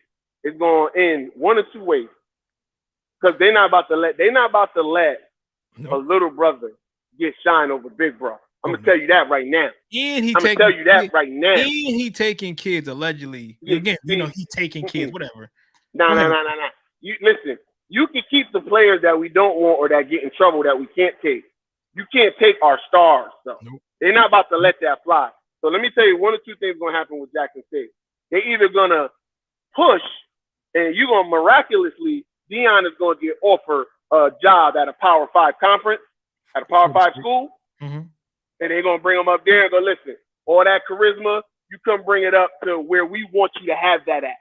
is going to end one of two ways. Because they're not about to let a little brother get shine over big bro. I'm gonna tell you that right now. And I'm gonna tell you that right now. And he taking kids allegedly. Again, he taking kids, whatever. No. You listen. You can keep the players that we don't want or that get in trouble that we can't take. You can't take our stars, though. Nope. They're not about to let that fly. So let me tell you, one or two things going to happen with Jackson State. They're either going to push, and you're going to miraculously, Deion is going to get offered a job at a Power 5 conference, at a Power 5 school, and they're going to bring him up there and go, listen, all that charisma, you come bring it up to where we want you to have that at.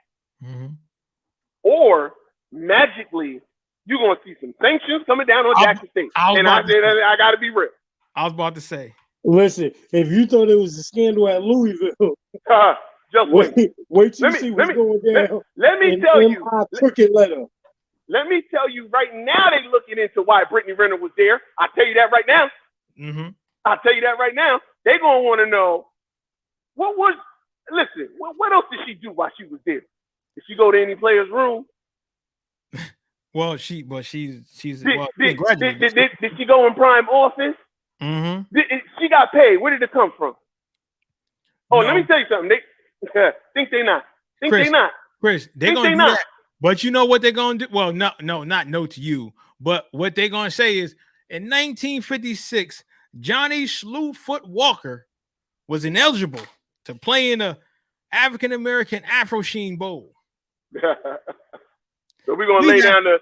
Or magically, you're going to see some sanctions coming down on Jackson State. And I got to be real. I was about to say. Listen, if you thought it was a scandal at Louisville, just wait. wait till you Let me- see let what's me- going down. Let me in tell MI you. Cricket letter. Let me tell you right now. They looking into why Brittany Renner was there. I tell you that right now. Mm-hmm. I'll tell you that right now. They gonna want to know what was. Listen, what else did she do while she was there? Did she go to any player's room? Well, she's Did she she graduated. go in prime office? Mm-hmm. She got paid. Where did it come from? Oh, let No. me tell you something. They think they not. Think Chris, they not. Chris, they're Think gonna they do not. that. But you know what they're gonna do? Well, not no to you, but what they're gonna say is in 1956, Johnny Slewfoot Walker was ineligible to play in the African American Afro Sheen Bowl. So we're gonna lay down the.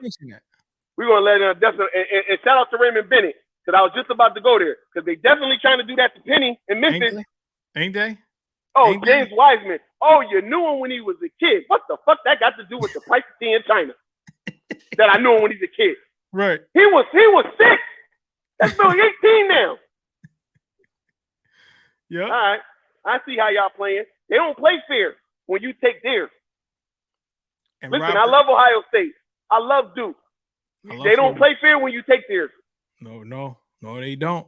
We're gonna lay down definitely and shout out to Raymond Bennett because I was just about to go there because they definitely trying to do that to Penny in Memphis. Ain't they? Oh, Ain't James Wiseman. Oh, you knew him when he was a kid. What the fuck that got to do with the price of tea in China? That I knew him when he's a kid. Right. He was 6. That's Billy 18 now. Yeah. All right. I see how y'all playing. They don't play fair when you take theirs. And Listen, Robert, I love Ohio State. I love Duke. They don't play fair when you take theirs. No, they don't.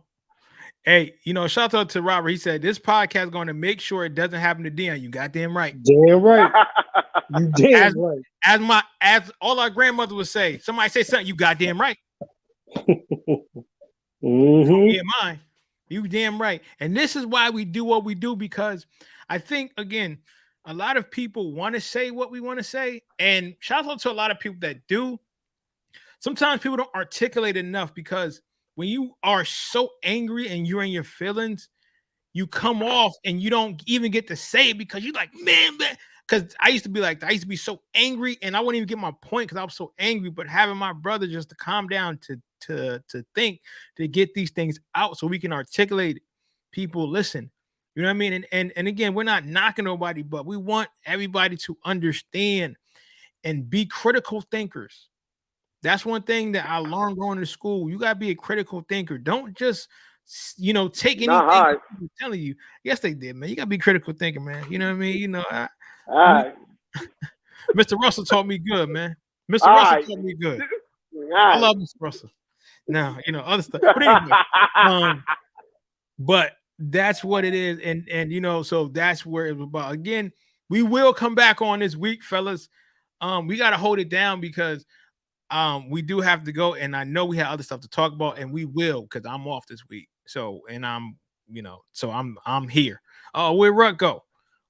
Hey, shout out to Robert. He said this podcast is going to make sure it doesn't happen to Dion. You goddamn right. Damn right. You damn right. As all our grandmother would say, somebody say something, you goddamn right. Mm-hmm. Yeah, mine. You damn right. And this is why we do what we do, because I think, again, a lot of people want to say what we want to say. And shout out to a lot of people that do. Sometimes people don't articulate enough, because when you are so angry and you're in your feelings, you come off and you don't even get to say it because you're like, man. Because I used to be like that. I used to be so angry and I wouldn't even get my point because I was so angry. But having my brother just to calm down, to think, to get these things out so we can articulate, people listen. You know what I mean? And again, we're not knocking nobody, but we want everybody to understand and be critical thinkers. That's one thing that I learned going to school. You got to be a critical thinker. Don't just, take anything I'm telling you. Yes, they did, man. You got to be critical thinker, man. You know what I mean? Mr. Russell taught me good, man. Mr. Russell taught me good. I love Mr. Russell. Now, other stuff. But anyway, but that's what it is. And so that's where it was about. Again, we will come back on this week, fellas. We got to hold it down because we do have to go, and I know we have other stuff to talk about, and we will, because I'm off this week. So, and I'm here. Oh, where'd Ruck go?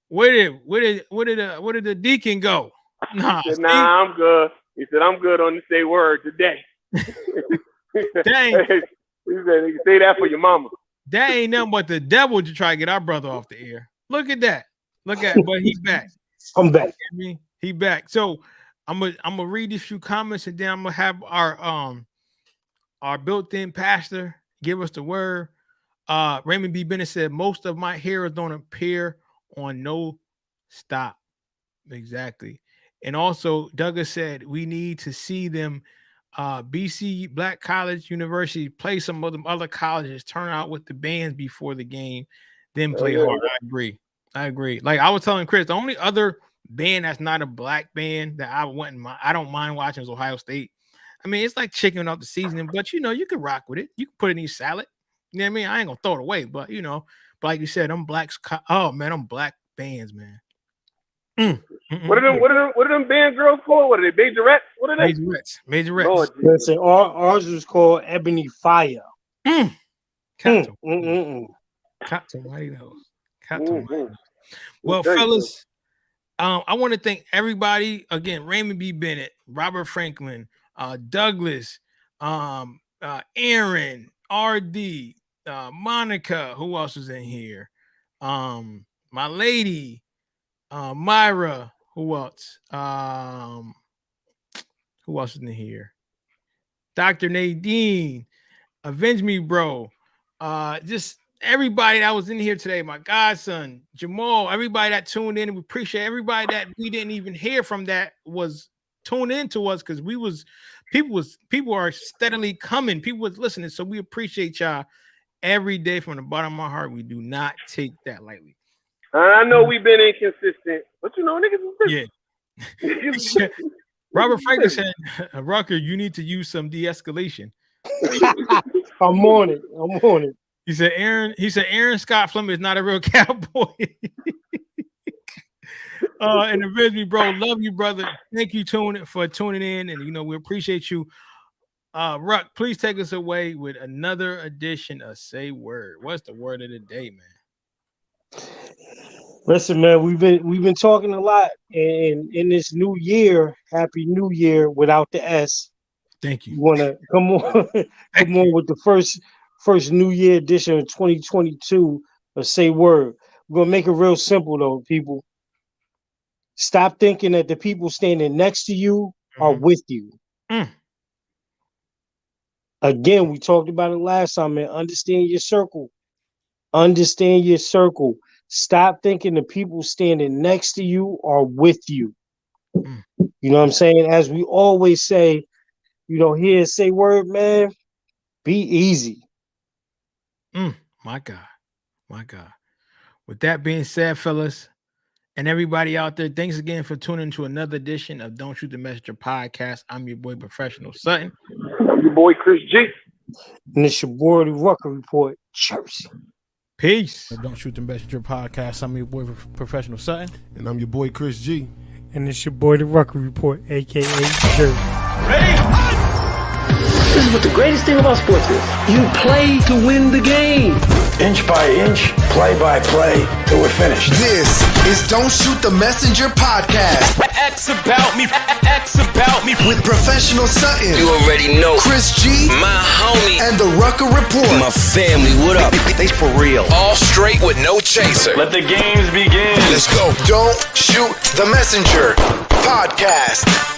Where did the deacon go? Nah, I'm good. He said I'm good on the say word today. Dang. He said you can say that for your mama. That ain't nothing but the devil to try to get our brother off the air. Look at that. But he's back. I'm back. He back. So I'm gonna read these few comments, and then I'm gonna have our built-in pastor give us the word. Raymond B. Bennett said most of my heroes don't appear on No Stop. Exactly. And also Douglas said we need to see them BC Black College University play some of them other colleges, turn out with the bands before the game, then play hard. I agree. Like I was telling Chris, the only other band that's not a black band that I don't mind watching is Ohio State. I mean, it's like chicken off the seasoning, but you can rock with it. You can put it in your salad. You know what I mean? I ain't gonna throw it away, but but like you said, I'm blacks. Oh man, I'm black bands, man. What are them band girls called? What are they? Majorettes? What are they? Majorettes. Listen, ours was called Ebony Fire. Captain White House. Well, fellas, I want to thank everybody again. Raymond B. Bennett, Robert Franklin, Douglas, Aaron, RD, Monica. Who else is in here? My lady, Myra. Who else? Who else is in here? Dr. Nadine, Avenge Me, bro. Just everybody that was in here today, my godson, Jamal, everybody that tuned in. We appreciate everybody that we didn't even hear from that was tuned in to us, because people are steadily coming. People was listening. So we appreciate y'all. every day from the bottom of my heart. We do not take that lightly. I know we've been inconsistent, but niggas is Yeah. Robert Franklin said, Rucker, you need to use some de-escalation. I'm on it. He said Aaron Scott Fleming is not a real cowboy. And the Bisbee, bro, love you, brother. Thank you for tuning in, and we appreciate you. Ruck, please take us away with another edition of Say Word. What's the word of the day, man? Listen, man, we've been talking a lot, and in this new year, Happy New Year without the S. Thank you. You want to come on with the first New Year edition of 2022 of Say Word. We're gonna make it real simple though, people. Stop thinking that the people standing next to you are with you. Again, we talked about it last time, man. Understand your circle. Understand your circle. Stop thinking the people standing next to you are with you. You know what I'm saying? As we always say, here at Say Word, man, be easy. My God. With that being said, fellas, and everybody out there, thanks again for tuning into another edition of Don't Shoot the Messenger podcast. I'm your boy, Professional Sutton. I'm your boy, Chris G. And it's your boy, the Rucker Report, Jersey. Peace. Don't Shoot the Messenger podcast. I'm your boy, Professional Sutton. And I'm your boy, Chris G. And it's your boy, the Rucker Report, a.k.a. Jersey. Ready? This is what the greatest thing about sports is. You play to win the game. Inch by inch, play by play, till we're finished. This is Don't Shoot the Messenger podcast. X about me. With Professional Sutton. You already know. Chris G. My homie. And the Rucker Report. My family, what up? They for real. All straight with no chaser. Let the games begin. Let's go. Don't Shoot the Messenger podcast.